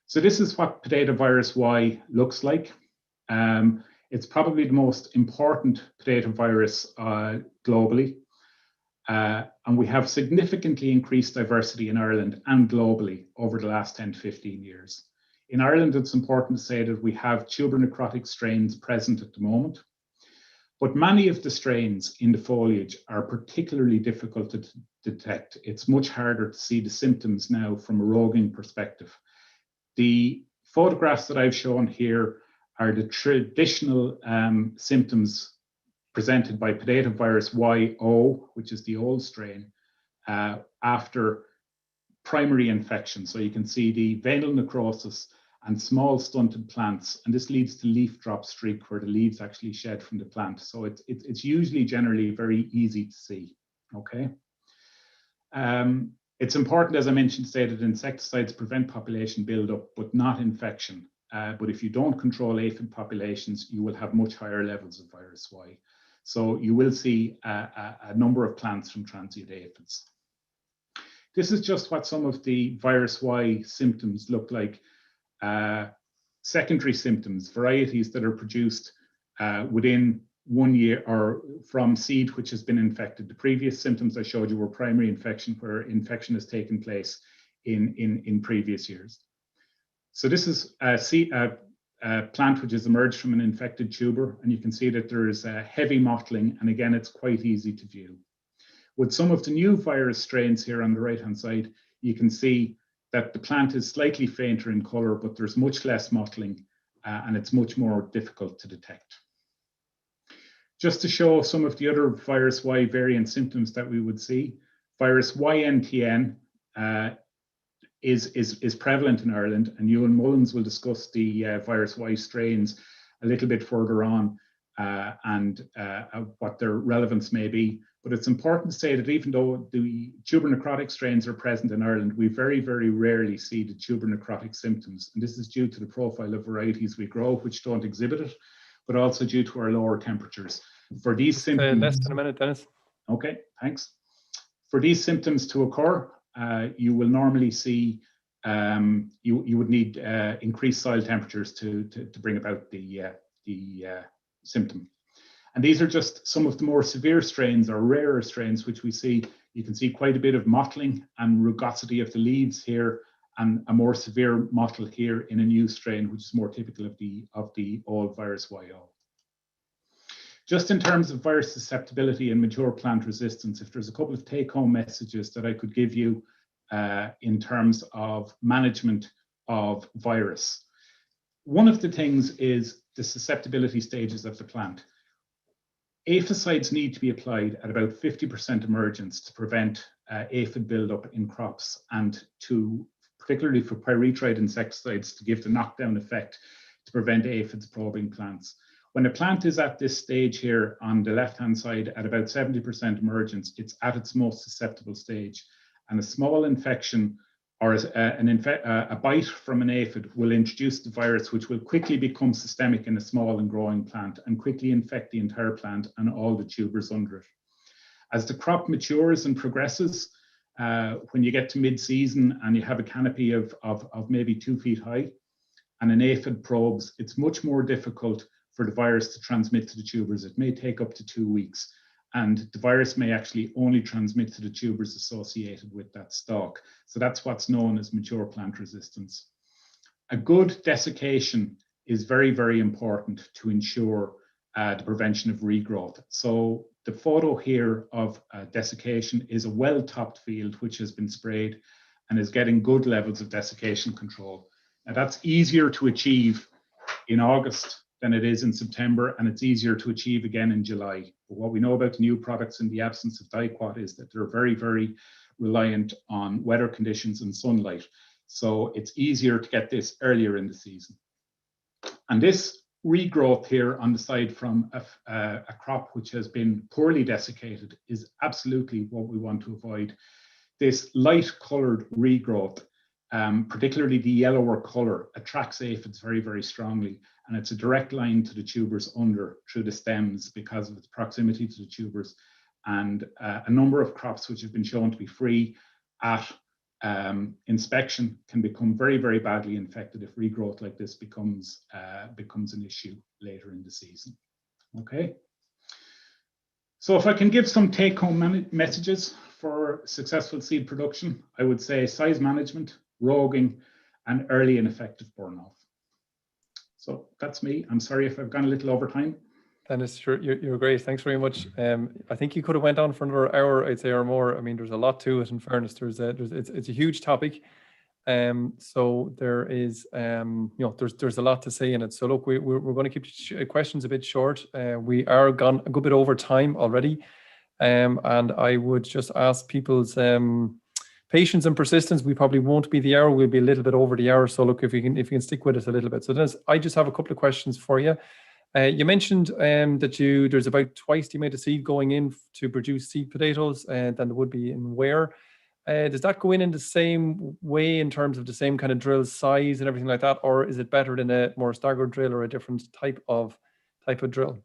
So this is what potato virus Y looks like. It's probably the most important potato virus globally. And we have significantly increased diversity in Ireland and globally over the last 10 to 15 years. In Ireland, it's important to say that we have tuber necrotic strains present at the moment, but many of the strains in the foliage are particularly difficult to detect. It's much harder to see the symptoms now from a roguing perspective. The photographs that I've shown here are the traditional symptoms presented by potato virus YO, which is the old strain, after primary infection. So you can see the venal necrosis and small stunted plants, and this leads to leaf drop streak where the leaves actually shed from the plant. So it's usually generally very easy to see, okay? It's important, as I mentioned, to say that insecticides prevent population buildup, but not infection. But if you don't control aphid populations, you will have much higher levels of virus Y. So you will see a number of plants from transient aphids. This is just what some of the virus Y symptoms look like. Secondary symptoms, varieties that are produced within 1 year or from seed which has been infected. The previous symptoms I showed you were primary infection, where infection has taken place in previous years. So this is a plant which has emerged from an infected tuber, and you can see that there is a heavy mottling, and again, it's quite easy to view. With some of the new virus strains here on the right-hand side, you can see that the plant is slightly fainter in color, but there's much less mottling, and it's much more difficult to detect. Just to show some of the other virus Y variant symptoms that we would see, virus YNTN is prevalent in Ireland, and Ewan Mullins will discuss the virus Y strains a little bit further on and what their relevance may be. But it's important to say that even though the tuber necrotic strains are present in Ireland, we very, very rarely see the tuber necrotic symptoms. And this is due to the profile of varieties we grow, which don't exhibit it, but also due to our lower temperatures. For these symptoms... less than a minute, Dennis. Okay, thanks. For these symptoms to occur, you will normally see, you would need increased soil temperatures to bring about the symptom. And these are just some of the more severe strains or rarer strains which we see. You can see quite a bit of mottling and rugosity of the leaves here, and a more severe mottle here in a new strain, which is more typical of the old virus YO. Just in terms of virus susceptibility and mature plant resistance, if there's a couple of take-home messages that I could give you in terms of management of virus. One of the things is the susceptibility stages of the plant. Aphicides need to be applied at about 50% emergence to prevent aphid buildup in crops, and to, particularly for pyrethroid insecticides, to give the knockdown effect to prevent aphids probing plants. When a plant is at this stage here on the left-hand side at about 70% emergence, it's at its most susceptible stage. And a small infection or a bite from an aphid will introduce the virus, which will quickly become systemic in a small and growing plant and quickly infect the entire plant and all the tubers under it. As the crop matures and progresses, when you get to mid-season and you have a canopy of maybe 2 feet high and an aphid probes, it's much more difficult for the virus to transmit to the tubers. It may take up to 2 weeks. And the virus may actually only transmit to the tubers associated with that stalk. So that's what's known as mature plant resistance. A good desiccation is very, very important to ensure the prevention of regrowth. So the photo here of desiccation is a well-topped field which has been sprayed and is getting good levels of desiccation control. Now that's easier to achieve in August than it is in September, and it's easier to achieve again in July. But what we know about the new products in the absence of diquat is that they're very, very reliant on weather conditions and sunlight. So it's easier to get this earlier in the season. And this regrowth here on the side from a crop which has been poorly desiccated is absolutely what we want to avoid. This light colored regrowth, particularly the yellower color, attracts aphids very, very strongly. And it's a direct line to the tubers under through the stems because of its proximity to the tubers. And a number of crops which have been shown to be free at inspection can become very, very badly infected if regrowth like this becomes an issue later in the season. Okay. So if I can give some take-home messages for successful seed production, I would say size management, roguing, and early and effective burn-off. So that's me. I'm sorry if I've gone a little over time. Dennis, you're great. Thanks very much. I think you could have went on for another hour, I'd say, or more. I mean, there's a lot to it. In fairness, it's a huge topic. So there is, there's a lot to say in it. So look, we're going to keep questions a bit short. We are gone a good bit over time already, and I would just ask people's patience and persistence. We probably won't be the hour. We'll be a little bit over the hour. So look, if you can stick with us a little bit. So Dennis, I just have a couple of questions for you. You mentioned that there's about twice the amount of seed going in to produce seed potatoes than there would be in ware. Does that go in the same way in terms of the same kind of drill size and everything like that, or is it better than a more staggered drill or a different type of drill?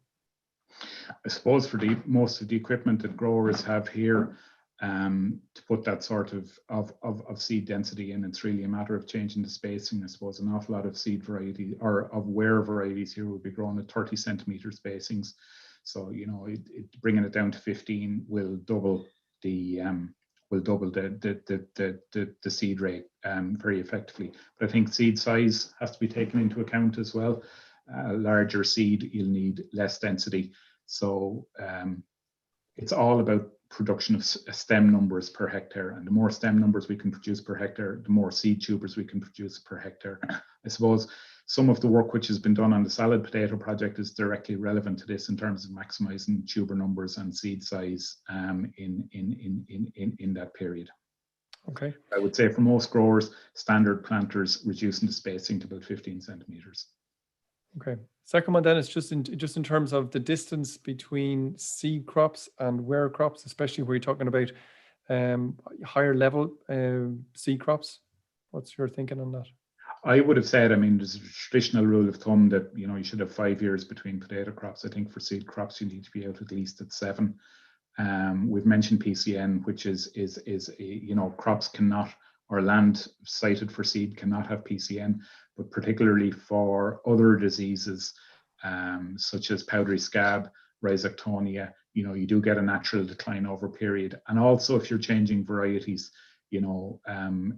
I suppose for most of the equipment that growers have here, to put that sort of seed density in, it's really a matter of changing the spacing. I suppose an awful lot of seed variety or of ware varieties here will be grown at 30 centimeter spacings. So, bringing it down to 15 will double the will double the seed rate very effectively. But I think seed size has to be taken into account as well. Larger seed, you'll need less density. So it's all about production of stem numbers per hectare, and the more stem numbers we can produce per hectare, the more seed tubers we can produce per hectare. I suppose some of the work which has been done on the salad potato project is directly relevant to this in terms of maximizing tuber numbers and seed size in that period. Okay. I would say for most growers, standard planters, reducing the spacing to about 15 centimeters. Okay. Second one then is just in terms of the distance between seed crops and wear crops, especially where you're talking about higher level seed crops. What's your thinking on that? I would have said, I mean, there's a traditional rule of thumb that, you know, you should have 5 years between potato crops. I think for seed crops, you need to be out at least at 7. We've mentioned PCN, which is you know, crops cannot, or land sited for seed cannot have PCN, but particularly for other diseases such as powdery scab, rhizoctonia, you know, you do get a natural decline over period. And also if you're changing varieties, you know,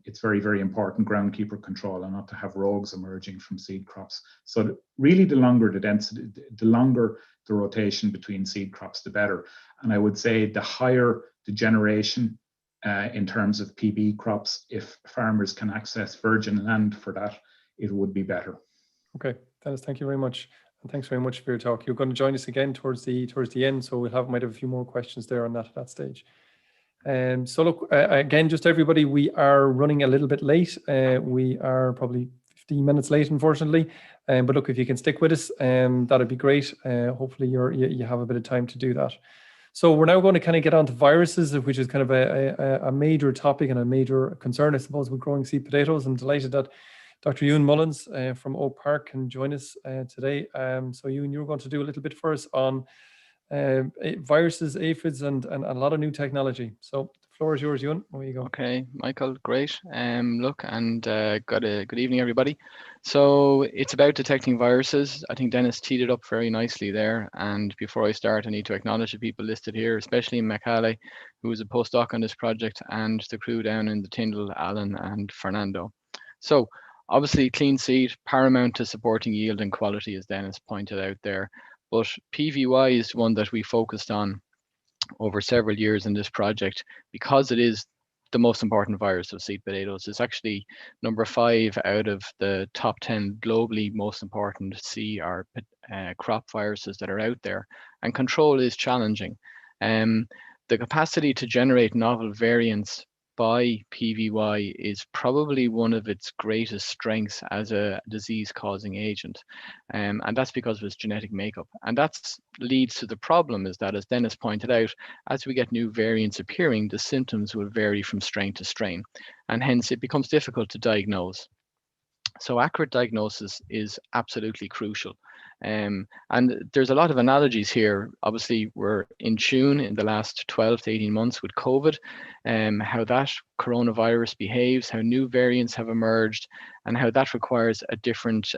it's very, very important groundkeeper control and not to have rogues emerging from seed crops. So really the longer the density, the longer the rotation between seed crops, the better. And I would say the higher the generation in terms of PB crops, if farmers can access virgin land for that, it would be better. Okay, Dennis, thank you very much. And thanks very much for your talk. You're going to join us again towards the end, so might have a few more questions there on that at that stage. So look, again, just everybody, we are running a little bit late. We are probably 15 minutes late, unfortunately. But look, if you can stick with us, that'd be great. Hopefully you have a bit of time to do that. So we're now going to kind of get on to viruses, which is kind of a major topic and a major concern, I suppose, with growing seed potatoes. I'm delighted that Dr. Ewan Mullins from Oak Park can join us today. So Ewan, you're going to do a little bit for us on viruses, aphids, and a lot of new technology. So the floor is yours, Ewan. Away you go. Okay, Michael, great. Look, and good evening, everybody. So it's about detecting viruses. I think Dennis teed it up very nicely there. And before I start, I need to acknowledge the people listed here, especially McConalogue, who is a postdoc on this project, and the crew down in the Tyndall, Alan and Fernando. So obviously, clean seed, paramount to supporting yield and quality, as Dennis pointed out there. But PVY is one that we focused on over several years in this project because it is the most important virus of seed potatoes. It's actually number 5 out of the top 10 globally most important crop viruses that are out there, and control is challenging. The capacity to generate novel variants by PVY is probably one of its greatest strengths as a disease-causing agent. And that's because of its genetic makeup. And that leads to the problem is that, as Dennis pointed out, as we get new variants appearing, the symptoms will vary from strain to strain. And hence it becomes difficult to diagnose. So accurate diagnosis is absolutely crucial. And there's a lot of analogies here. Obviously, we're in tune in the last 12 to 18 months with COVID, how that coronavirus behaves, how new variants have emerged, and how that requires a different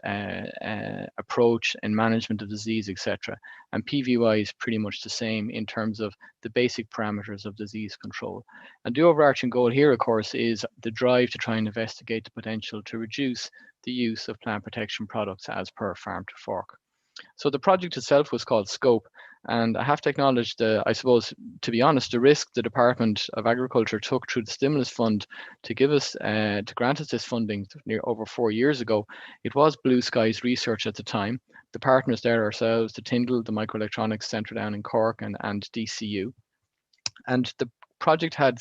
approach in management of disease, etc. And PVY is pretty much the same in terms of the basic parameters of disease control. And the overarching goal here, of course, is the drive to try and investigate the potential to reduce the use of plant protection products as per Farm to Fork. So the project itself was called SCOPE, and I have to acknowledge I suppose, to be honest, the risk the Department of Agriculture took through the stimulus fund to give us, to grant us this funding over 4 years ago. It was blue skies research at the time. The partners there ourselves, the Tyndall, the Microelectronics Centre down in Cork, and DCU. And the project had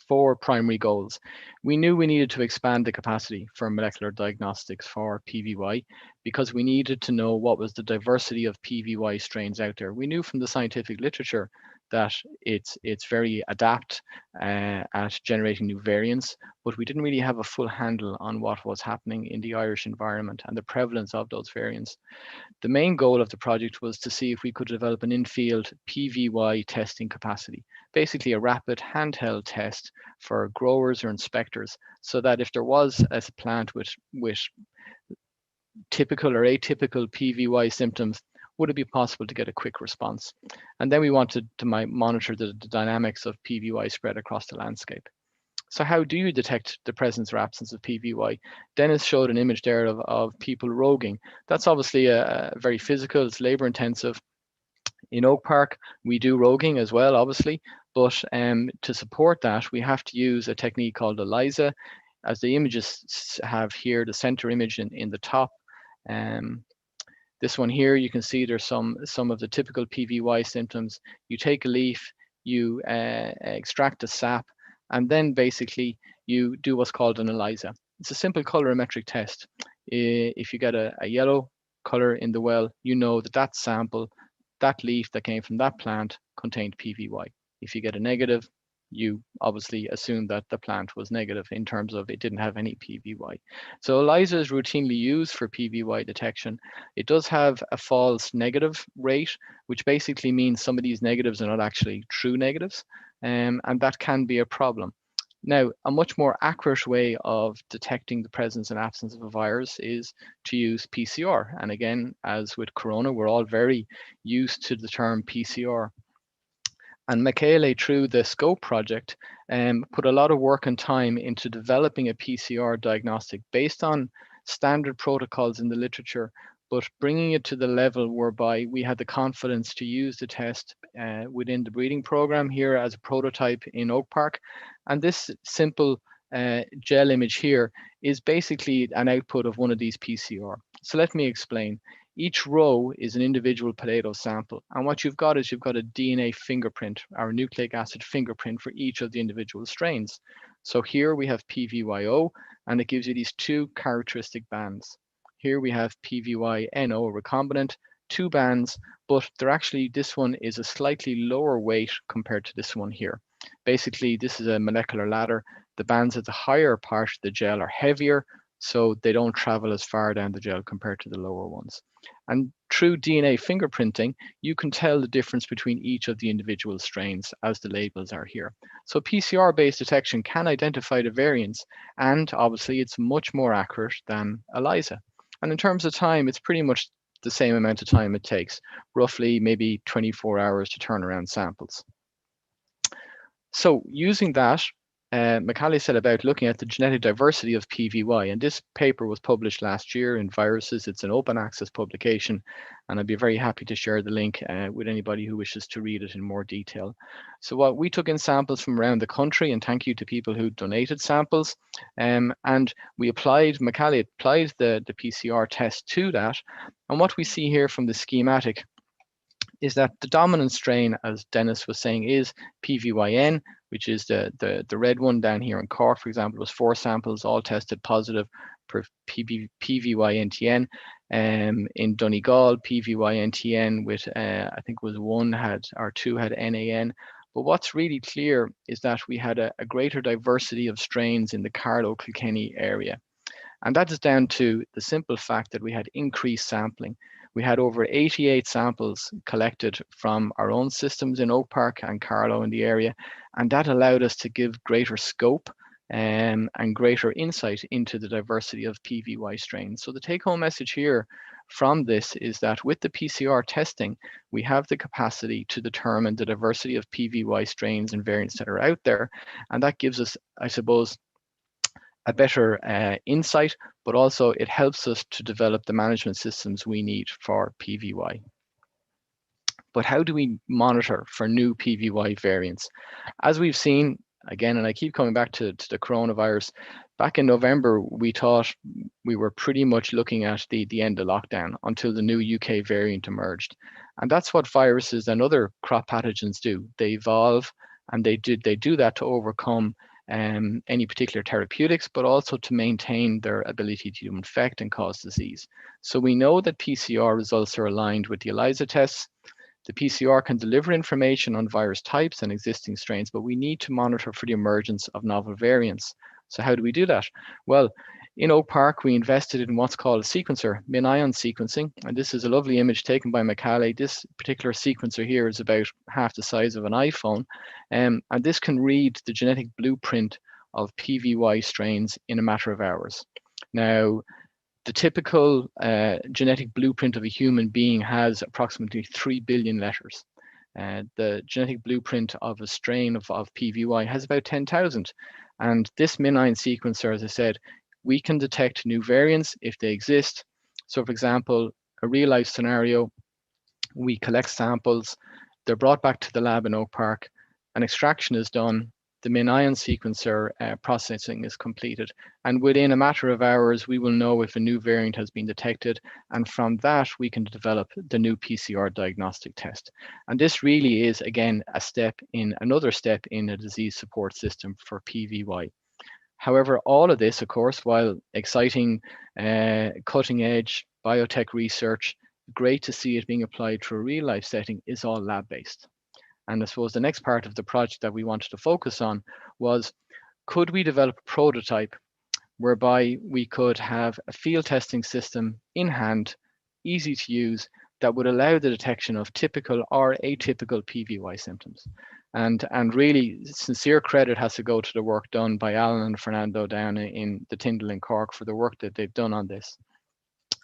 4 primary goals. We knew we needed to expand the capacity for molecular diagnostics for PVY because we needed to know what was the diversity of PVY strains out there. We knew from the scientific literature that it's very adept at generating new variants, but we didn't really have a full handle on what was happening in the Irish environment and the prevalence of those variants. The main goal of the project was to see if we could develop an in-field PVY testing capacity, basically a rapid handheld test for growers or inspectors, so that if there was a plant with typical or atypical PVY symptoms, would it be possible to get a quick response? And then we wanted to monitor the dynamics of PVY spread across the landscape. So how do you detect the presence or absence of PVY? Dennis showed an image there of people roguing. That's obviously a very physical, it's labor intensive. In Oak Park, we do roguing as well, obviously, but to support that, we have to use a technique called ELISA. As the images have here, the center image in the top. This one here, you can see there's some of the typical PVY symptoms. You take a leaf, you extract the sap, and then basically you do what's called an ELISA. It's a simple colorimetric test. If you get a yellow color in the well, you know that sample, that leaf that came from that plant contained PVY. If you get a negative, you obviously assume that the plant was negative in terms of it didn't have any PVY. So ELISA is routinely used for PVY detection. It does have a false negative rate, which basically means some of these negatives are not actually true negatives, and that can be a problem. Now, a much more accurate way of detecting the presence and absence of a virus is to use PCR. And again, as with Corona, we're all very used to the term PCR. And Michele, through the SCOPE project, put a lot of work and time into developing a PCR diagnostic based on standard protocols in the literature, but bringing it to the level whereby we had the confidence to use the test within the breeding program here as a prototype in Oak Park. And this simple gel image here is basically an output of one of these PCR. So let me explain. Each row is an individual potato sample. And what you've got is you've got a DNA fingerprint, or a nucleic acid fingerprint for each of the individual strains. So here we have PVYO, and it gives you these two characteristic bands. Here we have PVYNO, recombinant, 2 bands, but they're actually, this one is a slightly lower weight compared to this one here. Basically, this is a molecular ladder. The bands at the higher part of the gel are heavier, so they don't travel as far down the gel compared to the lower ones. And through DNA fingerprinting, you can tell the difference between each of the individual strains as the labels are here. So PCR-based detection can identify the variants, and obviously it's much more accurate than ELISA. And in terms of time, it's pretty much the same amount of time it takes, roughly maybe 24 hours to turn around samples. So using that, Michele said about looking at the genetic diversity of PVY, and this paper was published last year in Viruses. It's an open access publication, and I'd be very happy to share the link with anybody who wishes to read it in more detail. So what we took in samples from around the country, and thank you to people who donated samples, and we applied, Michele applied the PCR test to that, and what we see here from the schematic is that the dominant strain, as Dennis was saying, is PVYN, which is the red one down here in Cork, for example. It was 4 samples, all tested positive for PVYNTN. In Donegal, PVYNTN with, I think was 1 had, or 2 had NAN. But what's really clear is that we had a greater diversity of strains in the Carlow-Kilkenny area. And that is down to the simple fact that we had increased sampling. We had over 88 samples collected from our own systems in Oak Park and Carlow in the area, and that allowed us to give greater scope and greater insight into the diversity of PVY strains. So the take-home message here from this is that with the PCR testing, we have the capacity to determine the diversity of PVY strains and variants that are out there, and that gives us, I suppose, a better insight, but also it helps us to develop the management systems we need for PVY. But how do we monitor for new PVY variants? As we've seen, again, and I keep coming back to the coronavirus, back in November, we thought we were pretty much looking at the end of lockdown until the new UK variant emerged. And that's what viruses and other crop pathogens do. They evolve, and they do that to overcome any particular therapeutics, but also to maintain their ability to infect and cause disease. So we know that PCR results are aligned with the ELISA tests. The PCR can deliver information on virus types and existing strains, but we need to monitor for the emergence of novel variants. So how do we do that? Well, in Oak Park, we invested in what's called a sequencer, MinION sequencing. And this is a lovely image taken by Michele. This particular sequencer here is about half the size of an iPhone. And this can read the genetic blueprint of PVY strains in a matter of hours. Now, The typical genetic blueprint of a human being has approximately 3 billion letters. The genetic blueprint of a strain of PVY has about 10,000. And this MinION sequencer, as I said, we can detect new variants if they exist. So for example, a real life scenario, we collect samples, they're brought back to the lab in Oak Park, an extraction is done, the MinION sequencer processing is completed. And within a matter of hours, we will know if a new variant has been detected. And from that, we can develop the new PCR diagnostic test. And this really is, again, another step in a disease support system for PVY. However, all of this, of course, while exciting, cutting edge biotech research, great to see it being applied to a real life setting, is all lab based. And I suppose the next part of the project that we wanted to focus on was, could we develop a prototype whereby we could have a field testing system in hand, easy to use, that would allow the detection of typical or atypical PVY symptoms. And really sincere credit has to go to the work done by Alan and Fernando down in the Tyndall in Cork for the work that they've done on this.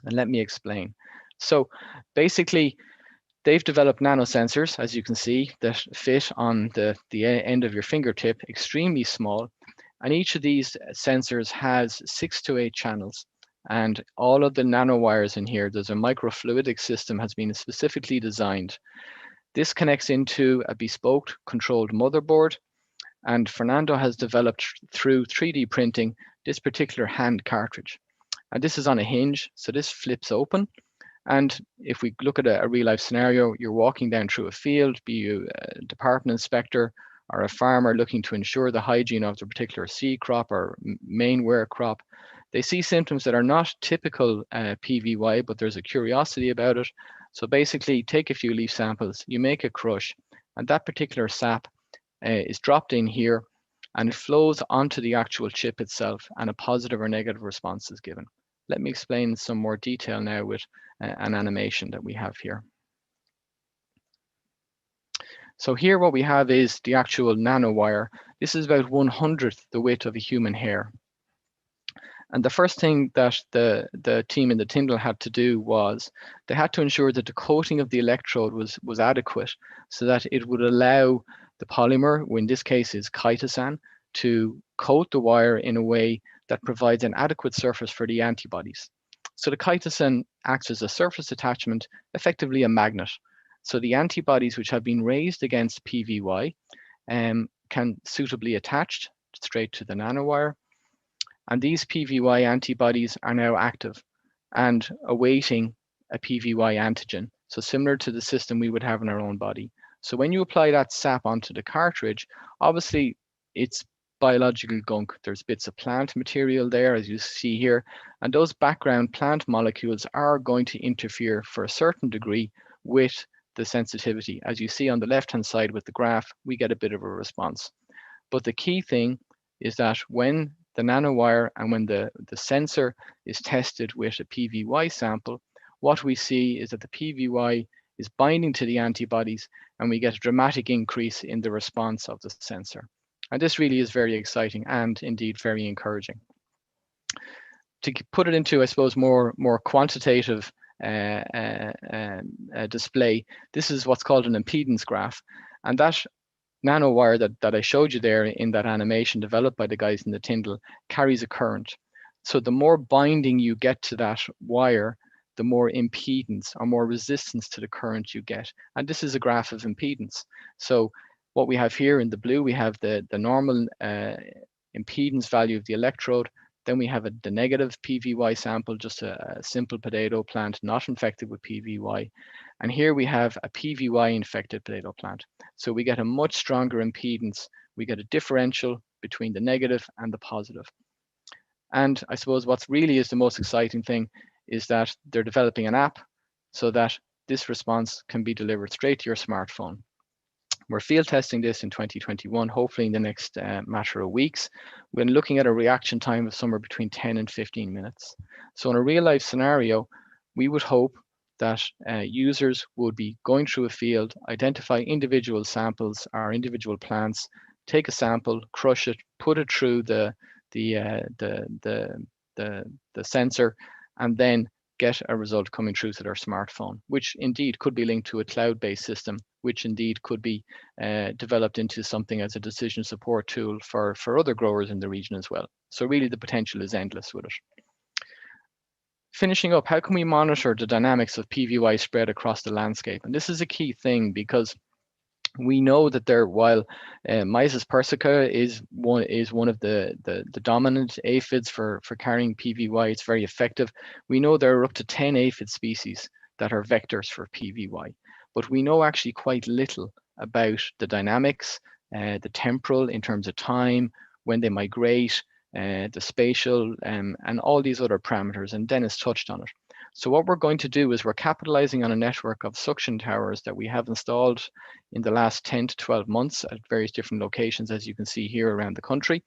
And let me explain. So basically, they've developed nanosensors, as you can see, that fit on the end of your fingertip, extremely small. And each of these sensors has 6 to 8 channels. And all of the nanowires in here, there's a microfluidic system has been specifically designed. This connects into a bespoke controlled motherboard. And Fernando has developed through 3D printing this particular hand cartridge. And this is on a hinge, so this flips open. And if we look at a real life scenario, you're walking down through a field, be you a department inspector or a farmer looking to ensure the hygiene of the particular seed crop or mainware crop. They see symptoms that are not typical PVY, but there's a curiosity about it. So basically, take a few leaf samples, you make a crush, and that particular sap is dropped in here, and it flows onto the actual chip itself, and a positive or negative response is given. Let me explain some more detail now with an animation that we have here. So here what we have is the actual nanowire. This is about 1/100th the width of a human hair. And the first thing that the team in the Tyndall had to do was they had to ensure that the coating of the electrode was adequate so that it would allow the polymer, in this case is chitosan, to coat the wire in a way that provides an adequate surface for the antibodies. So the chitosan acts as a surface attachment, effectively a magnet. So the antibodies which have been raised against PVY can suitably attach straight to the nanowire. And these PVY antibodies are now active and awaiting a PVY antigen. So similar to the system we would have in our own body. So when you apply that sap onto the cartridge, obviously it's biological gunk. There's bits of plant material there, as you see here, and those background plant molecules are going to interfere for a certain degree with the sensitivity. As you see on the left-hand side with the graph, we get a bit of a response. But the key thing is that when the nanowire and when the sensor is tested with a PVY sample, what we see is that the PVY is binding to the antibodies, and we get a dramatic increase in the response of the sensor. And this really is very exciting and indeed very encouraging. To put it into, I suppose, more quantitative display, this is what's called an impedance graph. And that nanowire that I showed you there in that animation developed by the guys in the Tyndall carries a current. So the more binding you get to that wire, the more impedance or more resistance to the current you get. And this is a graph of impedance. So what we have here in the blue, we have the normal impedance value of the electrode. Then we have the negative PVY sample, just a simple potato plant not infected with PVY. And here we have a PVY infected potato plant. So we get a much stronger impedance. We get a differential between the negative and the positive. And I suppose what's really is the most exciting thing is that they're developing an app so that this response can be delivered straight to your smartphone. We're field testing this in 2021, hopefully in the next matter of weeks. We're looking at a reaction time of somewhere between 10 and 15 minutes. So in a real life scenario, we would hope that users would be going through a field, identify individual samples or individual plants, take a sample, crush it, put it through the sensor, and then get a result coming through to their smartphone, which indeed could be linked to a cloud-based system, which indeed could be developed into something as a decision support tool for other growers in the region as well. So really the potential is endless with it. Finishing up, how can we monitor the dynamics of PVY spread across the landscape? And this is a key thing, because we know that while Mysis persica is one of the dominant aphids for carrying PVY, it's very effective. We know there are up to 10 aphid species that are vectors for PVY, but we know actually quite little about the dynamics, the temporal in terms of time, when they migrate, the spatial, and all these other parameters, and Dennis touched on it. So what we're going to do is we're capitalizing on a network of suction towers that we have installed in the last 10 to 12 months at various different locations, as you can see here around the country.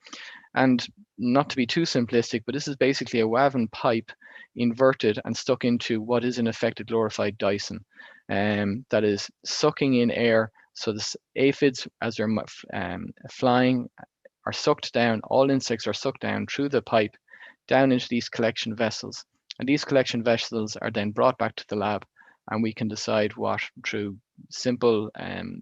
And not to be too simplistic, but this is basically a WAVN pipe inverted and stuck into what is in effect a glorified Dyson that is sucking in air. So the aphids, as they're flying, are sucked down, all insects are sucked down through the pipe down into these collection vessels. And these collection vessels are then brought back to the lab, and we can decide what, through simple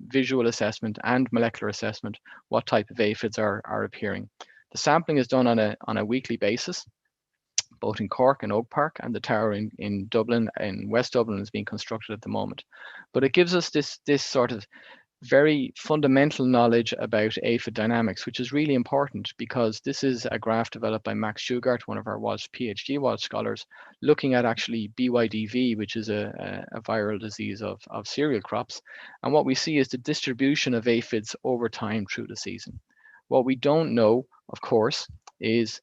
visual assessment and molecular assessment, what type of aphids are appearing. The sampling is done on a weekly basis, both in Cork and Oak Park, and the tower in Dublin, in West Dublin, is being constructed at the moment. But it gives us this sort of very fundamental knowledge about aphid dynamics, which is really important, because this is a graph developed by Max Schugart, one of our PhD Walsh scholars, looking at actually BYDV, which is a viral disease of cereal crops. And what we see is the distribution of aphids over time through the season. What we don't know, of course, is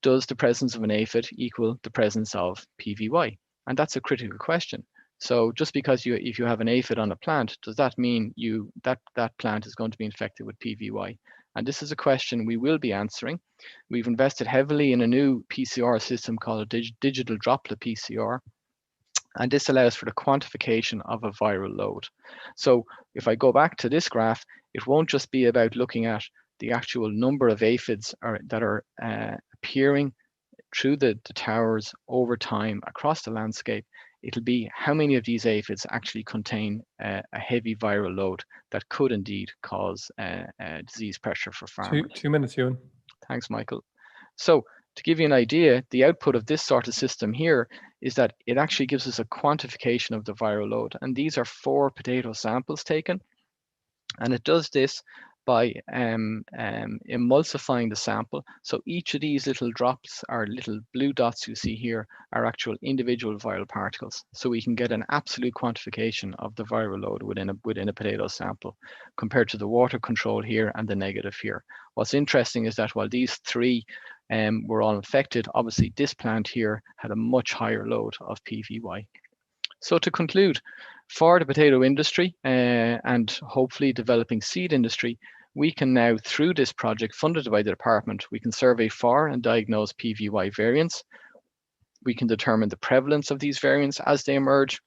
does the presence of an aphid equal the presence of PVY? And that's a critical question. So just because if you have an aphid on a plant, does that mean that plant is going to be infected with PVY? And this is a question we will be answering. We've invested heavily in a new PCR system called a digital droplet PCR. And this allows for the quantification of a viral load. So if I go back to this graph, it won't just be about looking at the actual number of aphids that are appearing through the towers over time across the landscape. It'll be how many of these aphids actually contain a heavy viral load that could indeed cause disease pressure for farmers. 2 minutes, Ewan. Thanks, Michael. So to give you an idea, the output of this sort of system here is that it actually gives us a quantification of the viral load. And these are 4 potato samples taken. And it does this by emulsifying the sample. So each of these little drops, or little blue dots you see here, are actual individual viral particles. So we can get an absolute quantification of the viral load within a potato sample, compared to the water control here and the negative here. What's interesting is that while these 3 were all infected, obviously this plant here had a much higher load of PVY. So to conclude, for the potato industry and hopefully developing seed industry, we can now, through this project funded by the department, we can survey for and diagnose PVY variants. We can determine the prevalence of these variants as they emerge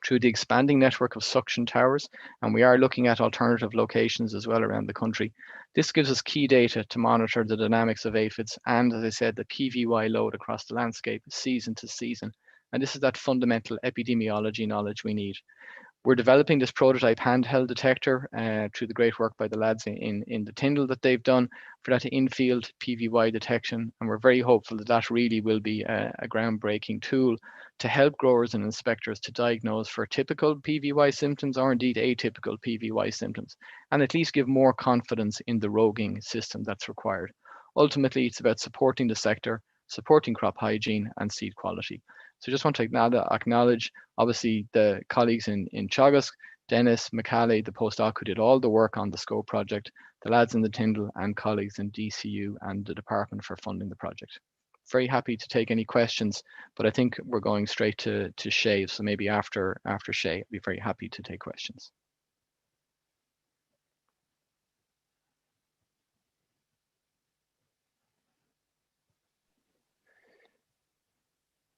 through the expanding network of suction towers, and we are looking at alternative locations as well around the country. This gives us key data to monitor the dynamics of aphids and, as I said, the PVY load across the landscape season to season. And this is that fundamental epidemiology knowledge we need. We're developing this prototype handheld detector through the great work by the lads in the Tyndall that they've done for that in-field PVY detection. And we're very hopeful that that really will be a groundbreaking tool to help growers and inspectors to diagnose for typical PVY symptoms, or indeed atypical PVY symptoms, and at least give more confidence in the roguing system that's required. Ultimately, it's about supporting the sector, supporting crop hygiene and seed quality. So I just want to acknowledge, obviously, the colleagues in Teagasc, Dennis, McConalogue, the postdoc who did all the work on the SCOPE project, the lads in the Tyndall, and colleagues in DCU and the department for funding the project. Very happy to take any questions, but I think we're going straight to Shay. So maybe after Shay, I'd be very happy to take questions.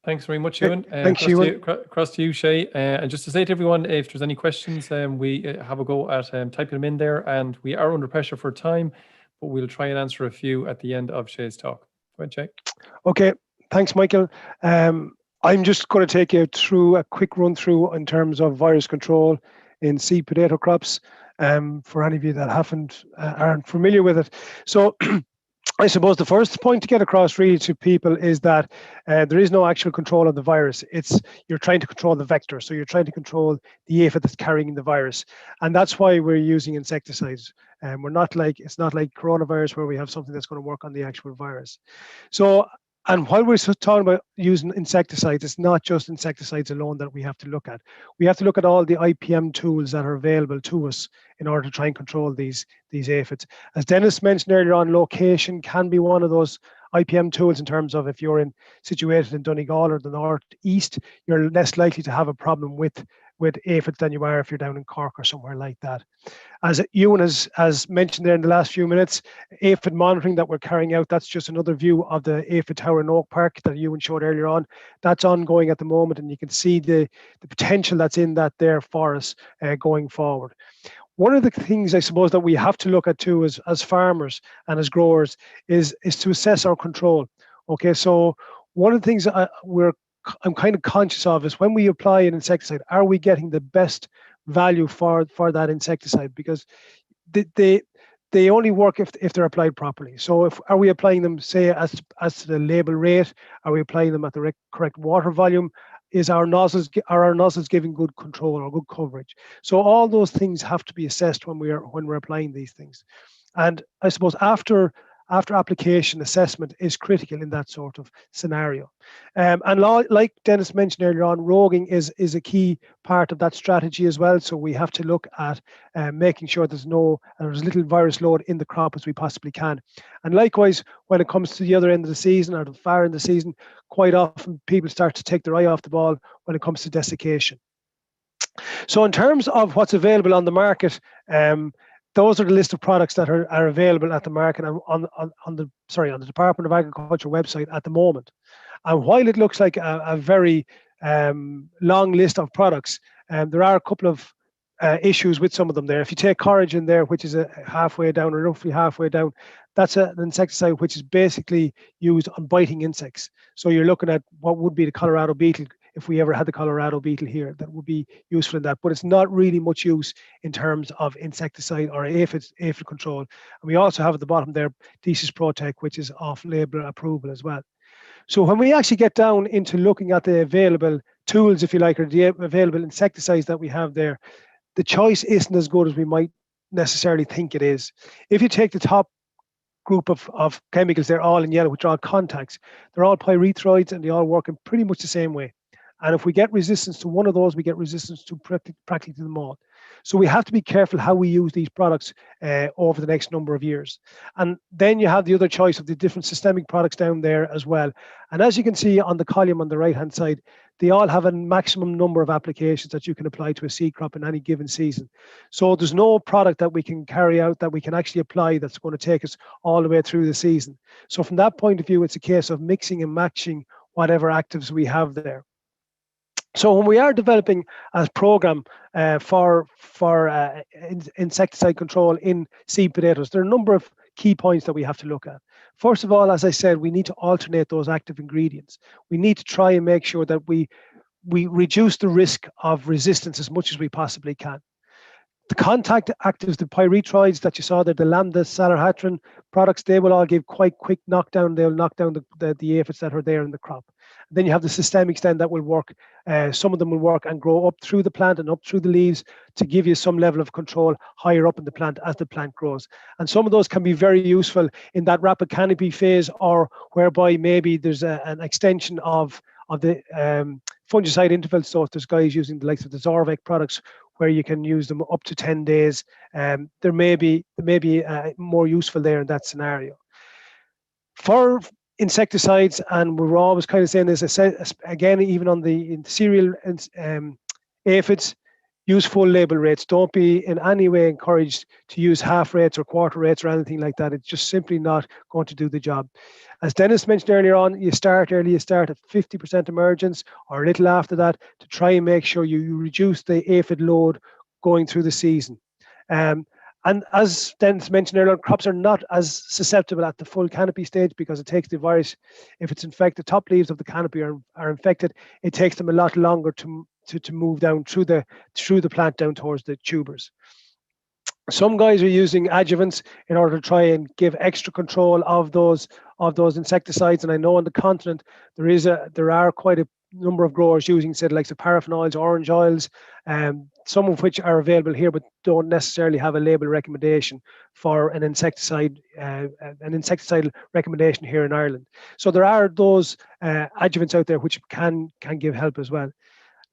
Thanks very much, Ewan. Thanks, Ewan. Across to you, Shay. And just to say to everyone, if there's any questions, we have a go at typing them in there, and we are under pressure for time, but we'll try and answer a few at the end of Shay's talk. Go ahead, Shay. Okay, Thanks, Michael. I'm just going to take you through a quick run through in terms of virus control in seed potato crops. For any of you that aren't familiar with it. So I suppose the first point to get across really to people is that there is no actual control of the virus. You're trying to control the vector. So you're trying to control the aphid that's carrying the virus. And that's why we're using insecticides. It's not like coronavirus where we have something that's going to work on the actual virus. So, and while we're talking about using insecticides, it's not just insecticides alone that we have to look at. We have to look at all the IPM tools that are available to us in order to try and control these aphids. As Dennis mentioned earlier on, location can be one of those IPM tools in terms of if you're situated in Donegal or the northeast, you're less likely to have a problem with aphids than you are if you're down in Cork or somewhere like that. As Ewan has mentioned there in the last few minutes, aphid monitoring that we're carrying out, that's just another view of the aphid tower in Oak Park that Ewan showed earlier on. That's ongoing at the moment, and you can see the potential that's in that there for us going forward. One of the things I suppose that we have to look at too as farmers and as growers is to assess our control. Okay, so one of the things I'm kind of conscious of is when we apply an insecticide, are we getting the best value for that insecticide? Because they only work if they're applied properly. So are we applying them, say, as to the label rate? Are we applying them at the correct water volume? Are our nozzles giving good control or good coverage? So all those things have to be assessed when we're applying these things. And I suppose after application, assessment is critical in that sort of scenario. And like Dennis mentioned earlier on, roguing is a key part of that strategy as well. So we have to look at making sure there's little virus load in the crop as we possibly can. And likewise, when it comes to the other end of the season or the far end of the season, quite often people start to take their eye off the ball when it comes to desiccation. So in terms of what's available on the market, those are the list of products that are available at the market on the Department of Agriculture website at the moment. And while it looks like a very long list of products, there are a couple of issues with some of them there. If you take Coragen there, which is halfway down or roughly halfway down, that's an insecticide which is basically used on biting insects. So you're looking at what would be the Colorado beetle. If we ever had the Colorado beetle here, that would be useful in that, but it's not really much use in terms of insecticide or aphid control. And we also have at the bottom there Desis Protect, which is off-label approval as well. So when we actually get down into looking at the available tools, if you like, or the available insecticides that we have there, the choice isn't as good as we might necessarily think it is. If you take the top group of chemicals, they're all in yellow, which are all contacts. They're all pyrethroids and they all work in pretty much the same way. And if we get resistance to one of those, we get resistance to practically them all. So we have to be careful how we use these products over the next number of years. And then you have the other choice of the different systemic products down there as well. And as you can see on the column on the right-hand side, they all have a maximum number of applications that you can apply to a seed crop in any given season. So there's no product that we can carry out that we can actually apply that's going to take us all the way through the season. So from that point of view, it's a case of mixing and matching whatever actives we have there. So when we are developing a program for insecticide control in seed potatoes, there are a number of key points that we have to look at. First of all, as I said, we need to alternate those active ingredients. We need to try and make sure that we reduce the risk of resistance as much as we possibly can. The contact actives, the pyrethroids that you saw there, the lambda salarhatrin products, they will all give quite quick knockdown. They'll knock down the aphids that are there in the crop. Then you have the systemics then that will work. Some of them will work and grow up through the plant and up through the leaves to give you some level of control higher up in the plant as the plant grows. And some of those can be very useful in that rapid canopy phase, or whereby maybe there's an extension of the fungicide interval. So if there's guys using the likes of the Zorvec products where you can use them up to 10 days, there may be more useful there in that scenario. For insecticides, and we're always kind of saying this again, even on the cereal aphids, use full label rates. Don't be in any way encouraged to use half rates or quarter rates or anything like that. It's just simply not going to do the job. As Dennis mentioned earlier on, you start early, you start at 50% emergence or a little after that to try and make sure you reduce the aphid load going through the season. And as Dennis mentioned earlier, crops are not as susceptible at the full canopy stage because it takes the virus, if it's infected, top leaves of the canopy are infected, it takes them a lot longer to move down through the plant down towards the tubers. Some guys are using adjuvants in order to try and give extra control of those insecticides. And I know on the continent there are quite a number of growers using, say, like the paraffin oils, orange oils, some of which are available here, but don't necessarily have a label recommendation for an insecticide recommendation here in Ireland. So there are those adjuvants out there which can give help as well.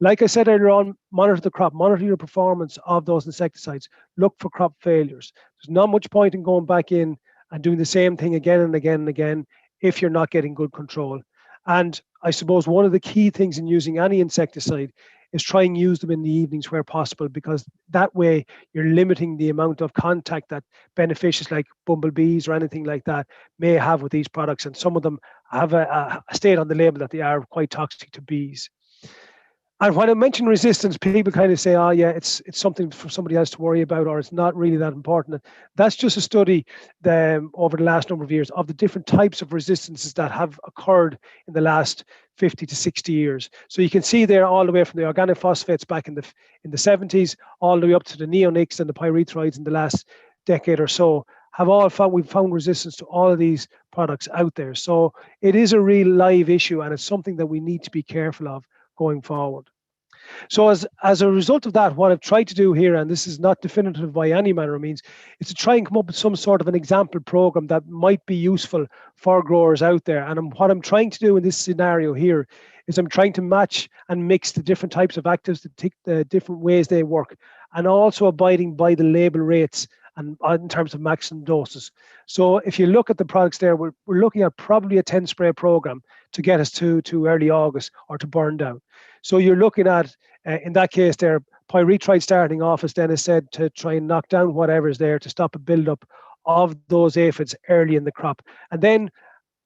Like I said earlier on, monitor the crop, monitor your performance of those insecticides, look for crop failures. There's not much point in going back in and doing the same thing again and again and again if you're not getting good control. And I suppose one of the key things in using any insecticide is try and use them in the evenings where possible, because that way you're limiting the amount of contact that beneficiaries like bumblebees or anything like that may have with these products. And some of them have a state on the label that they are quite toxic to bees. And when I mention resistance, people kind of say, oh yeah, it's something for somebody else to worry about, or it's not really that important. That's just a study over the last number of years of the different types of resistances that have occurred in the last 50 to 60 years. So you can see there all the way from the organophosphates back in the 70s, all the way up to the neonics and the pyrethroids in the last decade or so. We've found resistance to all of these products out there. So it is a real live issue, and it's something that we need to be careful of going forward. So as a result of that, what I've tried to do here, and this is not definitive by any manner of means, is to try and come up with some sort of an example program that might be useful for growers out there. And what I'm trying to do in this scenario here is I'm trying to match and mix the different types of actives, the different ways they work, and also abiding by the label rates and in terms of maximum doses. So if you look at the products there, we're looking at probably a 10 spray program to get us to early August or to burn down. So you're looking at, in that case there, pyrethroid starting off, as Dennis said, to try and knock down whatever is there to stop a buildup of those aphids early in the crop. And then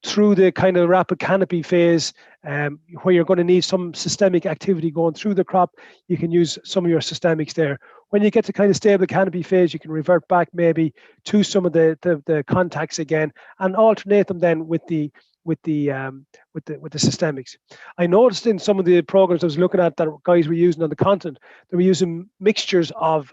through the kind of rapid canopy phase, where you're going to need some systemic activity going through the crop, you can use some of your systemics there. When you get to kind of stable canopy phase, you can revert back maybe to some of the contacts again and alternate them then with the systemics. I noticed in some of the programs I was looking at that guys were using on the continent, they were using mixtures of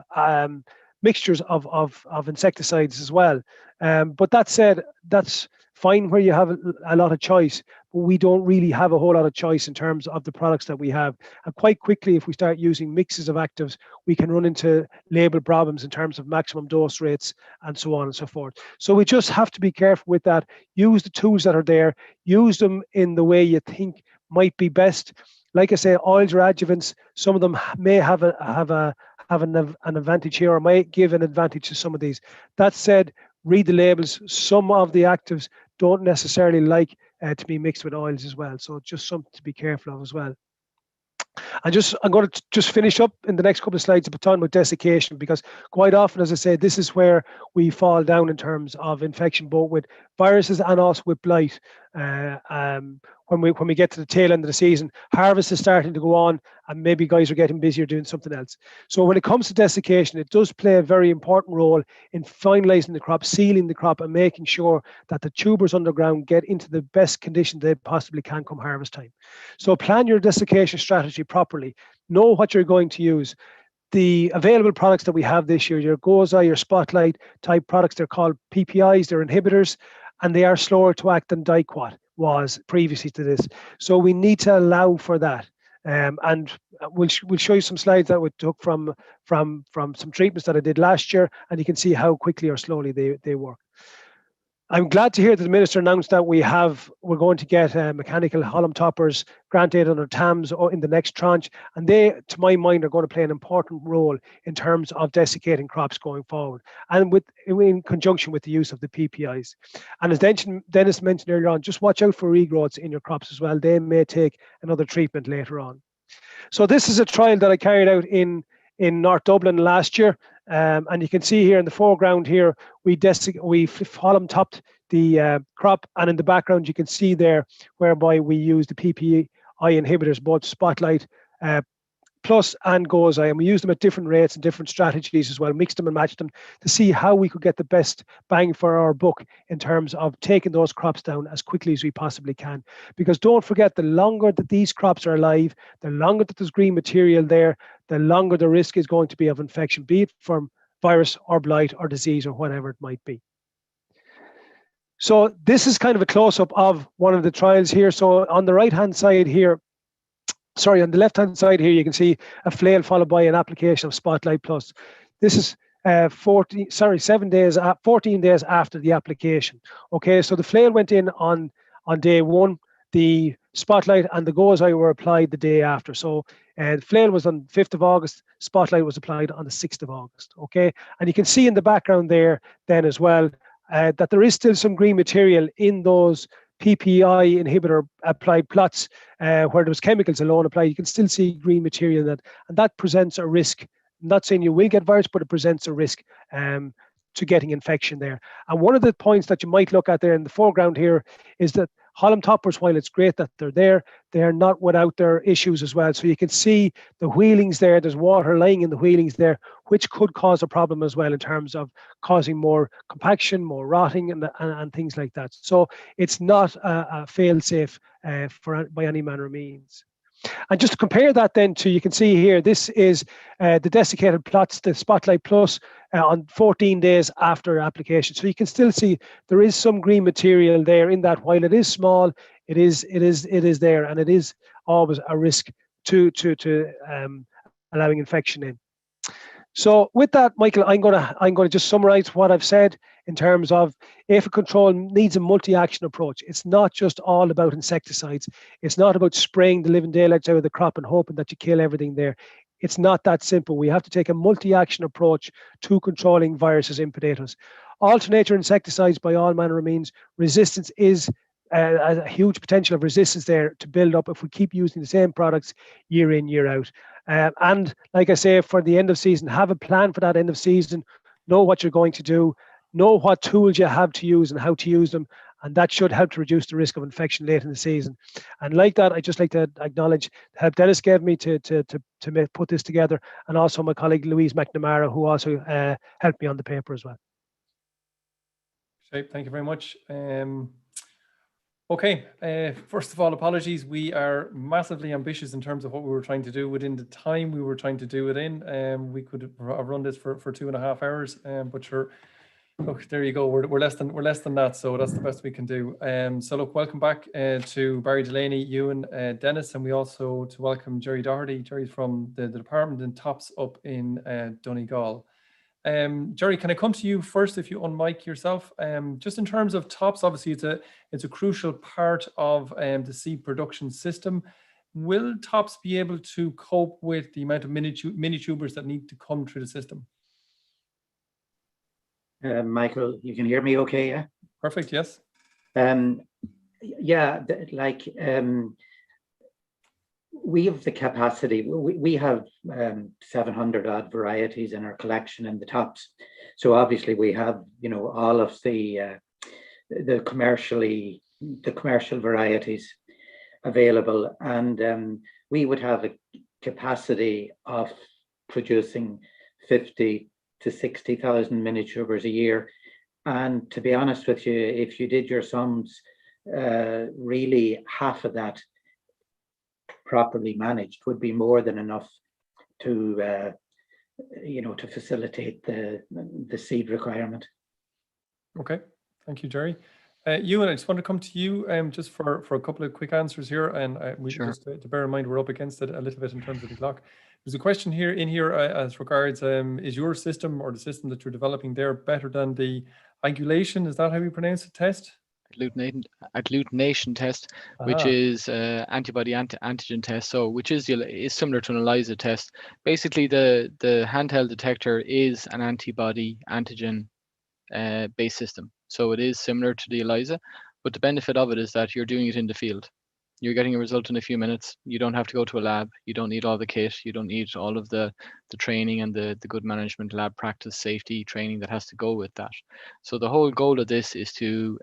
insecticides as well. But that said, that's fine where you have a lot of choice, but we don't really have a whole lot of choice in terms of the products that we have. And quite quickly, if we start using mixes of actives, we can run into label problems in terms of maximum dose rates and so on and so forth. So we just have to be careful with that. Use the tools that are there, use them in the way you think might be best. Like I say, oils or adjuvants, some of them may have an advantage here, or might give an advantage to some of these. That said, read the labels. Some of the actives don't necessarily like to be mixed with oils as well. So just something to be careful of as well. I'm going to just finish up in the next couple of slides about talking about desiccation, because quite often, as I say, this is where we fall down in terms of infection, both with viruses and also with blight. When we get to the tail end of the season, harvest is starting to go on, and maybe guys are getting busier doing something else. So when it comes to desiccation, it does play a very important role in finalizing the crop, sealing the crop, and making sure that the tubers underground get into the best condition they possibly can come harvest time. So plan your desiccation strategy properly. Know what you're going to use. The available products that we have this year, your Goza, your Spotlight type products, they're called PPIs, they're inhibitors, and they are slower to act than Diquat was previously to this. So we need to allow for that. And we'll show you some slides that we took from some treatments that I did last year, and you can see how quickly or slowly they work. I'm glad to hear that the Minister announced that we're going to get mechanical hollow toppers granted under TAMS in the next tranche, and they, to my mind, are going to play an important role in terms of desiccating crops going forward, and in conjunction with the use of the PPIs. And as Dennis mentioned earlier on, just watch out for regrowths in your crops as well. They may take another treatment later on. So this is a trial that I carried out in North Dublin last year. And you can see here in the foreground here, we column topped the crop, and in the background you can see there whereby we use the PPI inhibitors, both Spotlight, Plus and Gozi, and we used them at different rates and different strategies as well, mixed them and matched them to see how we could get the best bang for our buck in terms of taking those crops down as quickly as we possibly can. Because don't forget, the longer that these crops are alive, the longer that there's green material there, the longer the risk is going to be of infection, be it from virus or blight or disease or whatever it might be. So this is kind of a close-up of one of the trials here. So on the right-hand side here, sorry, on the left-hand side here, you can see a flail followed by an application of Spotlight Plus. This is 14 days after the application. Okay, so the flail went in on day one. The Spotlight and the Gozi were applied the day after. So the flail was on 5th of August, Spotlight was applied on the 6th of August. Okay, and you can see in the background there then as well that there is still some green material in those PPI inhibitor applied plots where there was chemicals alone applied. You can still see green material in that, and that presents a risk. I'm not saying you will get virus, but it presents a risk to getting infection there. And one of the points that you might look at there in the foreground here is that Holland toppers, while it's great that they're there, they're not without their issues as well. So you can see the wheelings there, there's water lying in the wheelings there, which could cause a problem as well in terms of causing more compaction, more rotting and things like that. So it's not a fail-safe by any manner of means. And just to compare that then to, you can see here, this is the desiccated plots, the Spotlight Plus on 14 days after application. So you can still see there is some green material there in that. While it is small, it is there, and it is always a risk to allowing infection in. So with that, Michael, I'm gonna just summarize what I've said in terms of aphid control needs a multi-action approach. It's not just all about insecticides. It's not about spraying the living daylights out of the crop and hoping that you kill everything there. It's not that simple. We have to take a multi-action approach to controlling viruses in potatoes. Alternate your insecticides by all manner of means. Resistance is a huge potential of resistance there to build up if we keep using the same products year in, year out. And like I say, for the end of season, have a plan for that end of season. Know what you're going to do. Know what tools you have to use and how to use them. And that should help to reduce the risk of infection late in the season. And like that, I'd just like to acknowledge the help Dennis gave me to put this together, and also my colleague Louise McNamara, who also helped me on the paper as well. Thank you very much. Okay, first of all, apologies. We are massively ambitious in terms of what we were trying to do within the time we were trying to do it in. We could have run this for 2.5 hours, but sure. Look, there you go. We're less than that, so that's the best we can do. So look, welcome back to Barry, Delaney, Ewan, Dennis, and we also to welcome Jerry Doherty. Jerry's from the department in TOPS up in Donegal. Jerry, can I come to you first if you unmic yourself? Just in terms of TOPS, obviously it's a crucial part of the seed production system. Will TOPS be able to cope with the amount of mini tubers that need to come through the system? Michael, you can hear me okay, yeah? Perfect, yes. Yeah, we have the capacity. We have 700 odd varieties in our collection in the TOPS. So obviously we have, you know, all of the commercial varieties available, and we would have a capacity of producing 50 to 60,000 mini tubers a year. And to be honest with you, if you did your sums, really half of that properly managed would be more than enough to, you know, to facilitate the seed requirement. Okay, thank you, Jerry. Ewan, I just want to come to you just for a couple of quick answers here, and we Sure. just to bear in mind we're up against it a little bit in terms of the clock. There's a question here as regards is your system or the system that you're developing there better than the angulation? Is that how you pronounce the test? Agglutination test, which is antibody antigen test. So which is similar to an ELISA test. Basically, the handheld detector is an antibody antigen based system. So it is similar to the ELISA, but the benefit of it is that you're doing it in the field. You're getting a result in a few minutes. You don't have to go to a lab. You don't need all the kit. You don't need all of the training and the good management, lab practice, safety training that has to go with that. So the whole goal of this is to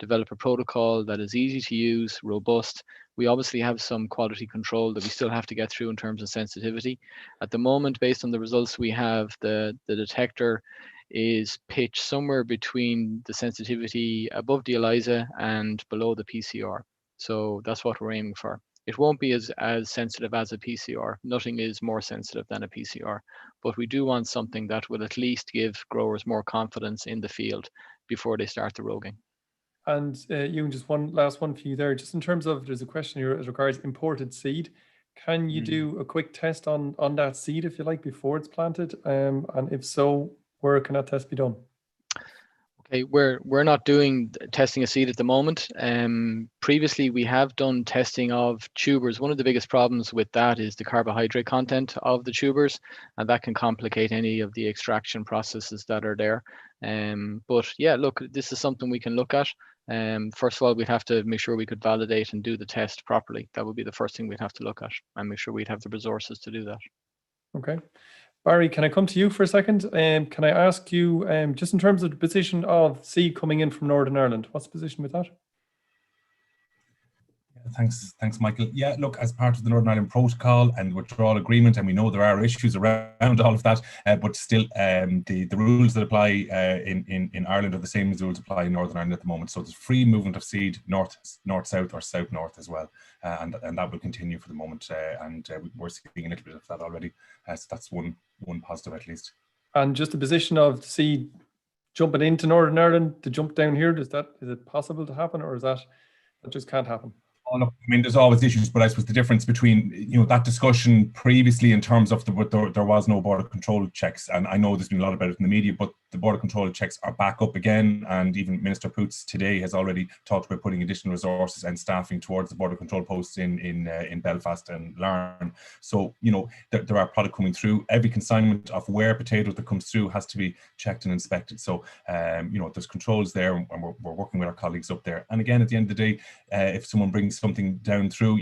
develop a protocol that is easy to use, robust. We obviously have some quality control that we still have to get through in terms of sensitivity. At the moment, based on the results we have, the detector is pitched somewhere between the sensitivity above the ELISA and below the PCR. So that's what we're aiming for. It won't be as sensitive as a PCR. Nothing is more sensitive than a PCR, but we do want something that will at least give growers more confidence in the field before they start the roguing. And Ewan, just one last one for you there. Just in terms of, there's a question here as regards imported seed. Can you do a quick test on that seed, if you like, before it's planted? And if so, where can that test be done? Okay, we're not doing testing of seed at the moment. Previously, we have done testing of tubers. One of the biggest problems with that is the carbohydrate content of the tubers, and that can complicate any of the extraction processes that are there. But yeah, look, this is something we can look at. First of all, we'd have to make sure we could validate and do the test properly. That would be the first thing we'd have to look at, and make sure we'd have the resources to do that. Okay. Barry, can I come to you for a second? Can I ask you, just in terms of the position of seed coming in from Northern Ireland, what's the position with that? Thanks, Michael. Yeah, look, as part of the Northern Ireland Protocol and withdrawal agreement, and we know there are issues around all of that, but still, the rules that apply in Ireland are the same as the rules apply in Northern Ireland at the moment. So there's free movement of seed north-south or south-north as well, and that will continue for the moment. And we're seeing a little bit of that already. So that's one positive at least. And just the position of seed jumping into Northern Ireland to jump down here, is it possible to happen, or is that just can't happen? Oh, look, I mean, there's always issues, but I suppose the difference between, that discussion previously in terms of there was no border control checks, and I know there's been a lot about it in the media, but the border control checks are back up again, and even Minister Poots today has already talked about putting additional resources and staffing towards the border control posts in Belfast and Larne. So, there are product coming through. Every consignment of where potato that comes through has to be checked and inspected. So, there's controls there, and we're working with our colleagues up there. And again, at the end of the day, if someone brings something down through,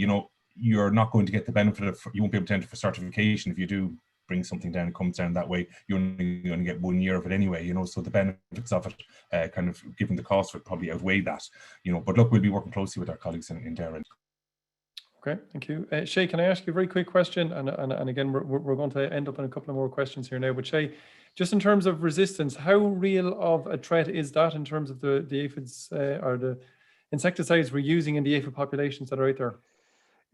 you're not going to get the benefit of, you won't be able to enter for certification. If you do bring something down, it comes down that way, you're only going to get 1 year of it anyway, so the benefits of it, kind of given the cost, would probably outweigh that, but look, we'll be working closely with our colleagues in Derry. Okay, thank you. Shay, can I ask you a very quick question? And again, we're going to end up on a couple of more questions here now, but Shay, just in terms of resistance, how real of a threat is that in terms of the aphids or the insecticides we're using in the aphid populations that are out there?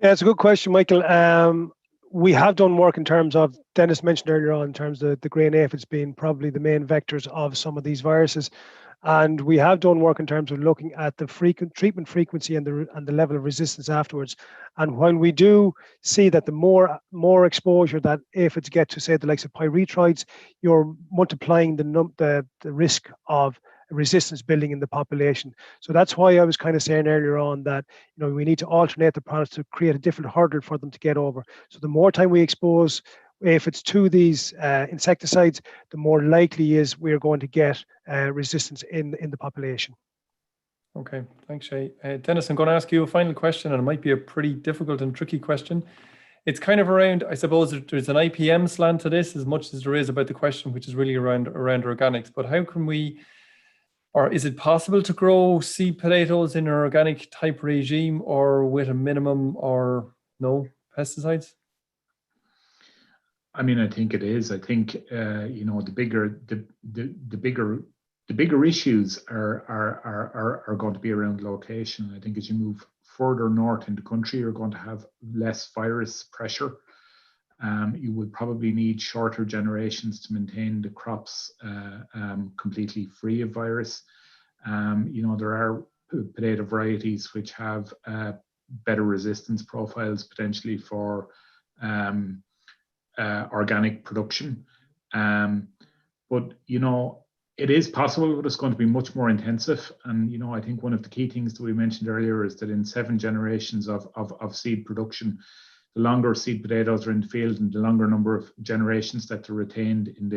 Yeah, it's a good question, Michael. We have done work in terms of, Dennis mentioned earlier on, in terms of the grain aphids being probably the main vectors of some of these viruses. And we have done work in terms of looking at the treatment frequency and the level of resistance afterwards. And when we do see that the more exposure that aphids get to, say, the likes of pyrethroids, you're multiplying the risk of resistance building in the population. So that's why I was kind of saying earlier on that we need to alternate the products to create a different hurdle for them to get over. So the more time we expose aphids to these insecticides, the more likely is we're going to get resistance in the population. Okay, thanks, Shay. Dennis, I'm going to ask you a final question, and it might be a pretty difficult and tricky question. It's kind of around, I suppose there's an IPM slant to this as much as there is about the question, which is really around organics. But how can we, or is it possible to grow seed potatoes in an organic type regime, or with a minimum or no pesticides? I mean, I think it is. I think the bigger issues are going to be around location. I think as you move further north in the country, you're going to have less virus pressure. You would probably need shorter generations to maintain the crops completely free of virus. There are potato varieties which have better resistance profiles potentially for organic production. But it is possible, but it's going to be much more intensive. And I think one of the key things that we mentioned earlier is that in 7 generations of seed production, the longer seed potatoes are in the field and the longer number of generations that are retained in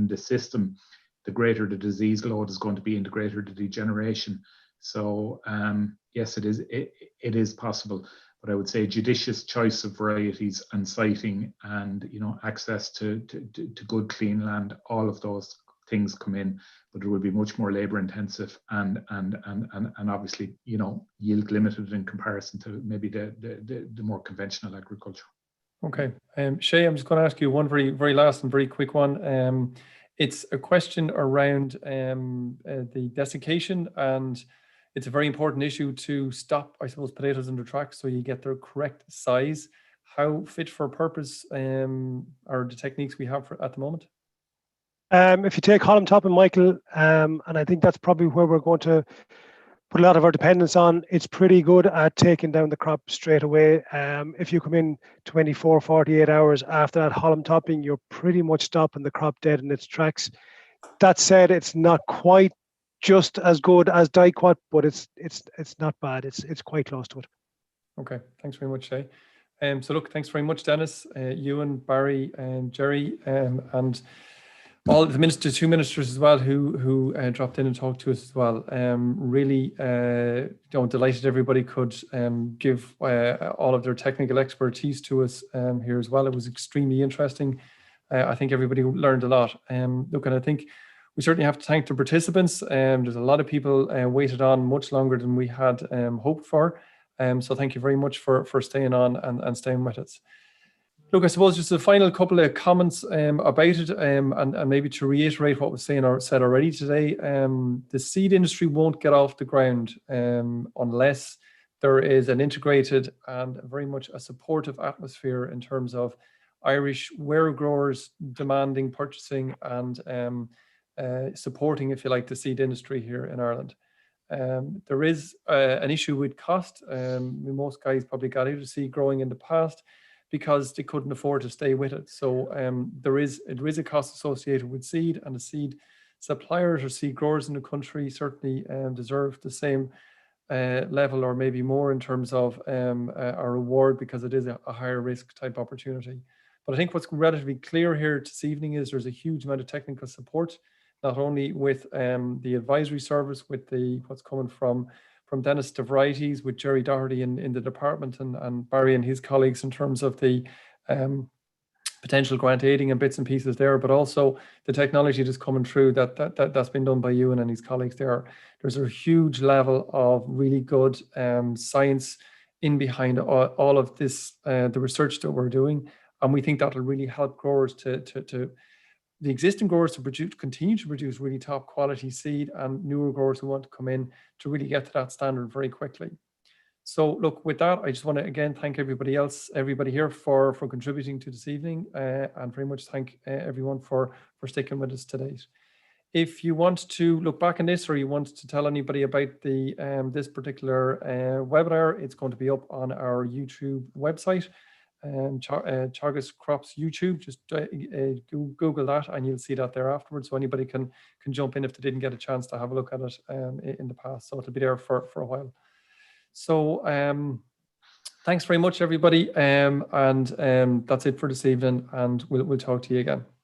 the system, the greater the disease load is going to be and the greater the degeneration. So yes, it is possible, but I would say judicious choice of varieties and siting and access to good clean land, all of those things come in, but it will be much more labor intensive and obviously, you know, yield limited in comparison to maybe the more conventional agriculture. Okay, Shay, I'm just going to ask you one very last and very quick one. It's a question around the desiccation, and it's a very important issue to stop, I suppose, potatoes in the track so you get their correct size. How fit for purpose are the techniques we have at the moment? If you take Holland Top and Michael, and I think that's probably where we're going to put a lot of our dependence on, it's pretty good at taking down the crop straight away. If you come in 24, 48 hours after that Holland topping, you're pretty much stopping the crop dead in its tracks. That said, it's not quite just as good as Dicot, but it's not bad. It's quite close to it. Okay, thanks very much, Shay. So look, thanks very much, Dennis, Ewan, Barry, and Jerry, and all the two ministers as well who dropped in and talked to us as well. Really, delighted everybody could give all of their technical expertise to us here as well. It was extremely interesting. I think everybody learned a lot. Look, and I think we certainly have to thank the participants. There's a lot of people waited on much longer than we had hoped for. So thank you very much for staying on and staying with us. Look, I suppose just a final couple of comments about it, and maybe to reiterate what was said already today. The seed industry won't get off the ground unless there is an integrated and very much a supportive atmosphere in terms of Irish ware growers demanding purchasing and supporting, if you like, the seed industry here in Ireland. There is an issue with cost. Most guys probably got out of seed growing in the past because they couldn't afford to stay with it. So there is a cost associated with seed, and the seed suppliers or seed growers in the country certainly deserve the same level or maybe more in terms of a reward, because it is a higher risk type opportunity. But I think what's relatively clear here this evening is there's a huge amount of technical support, not only with the advisory service, with what's coming from Dennis to Varieties, with Jerry Doherty in the department, and Barry and his colleagues in terms of the potential grant aiding and bits and pieces there, but also the technology that's coming through that's been done by Ewan and his colleagues there. There's a huge level of really good science in behind all of this, the research that we're doing, and we think that'll really help growers the existing growers to continue to produce really top quality seed, and newer growers who want to come in to really get to that standard very quickly. So look, with that, I just want to again thank everybody here for contributing to this evening, and very much thank everyone for sticking with us today. If you want to look back on this, or you want to tell anybody about the this particular webinar, it's going to be up on our YouTube website. Teagasc Crops YouTube, just Google that and you'll see that there afterwards, so anybody can jump in if they didn't get a chance to have a look at it in the past. So it'll be there for a while. So thanks very much, everybody, and that's it for this evening, and we'll talk to you again.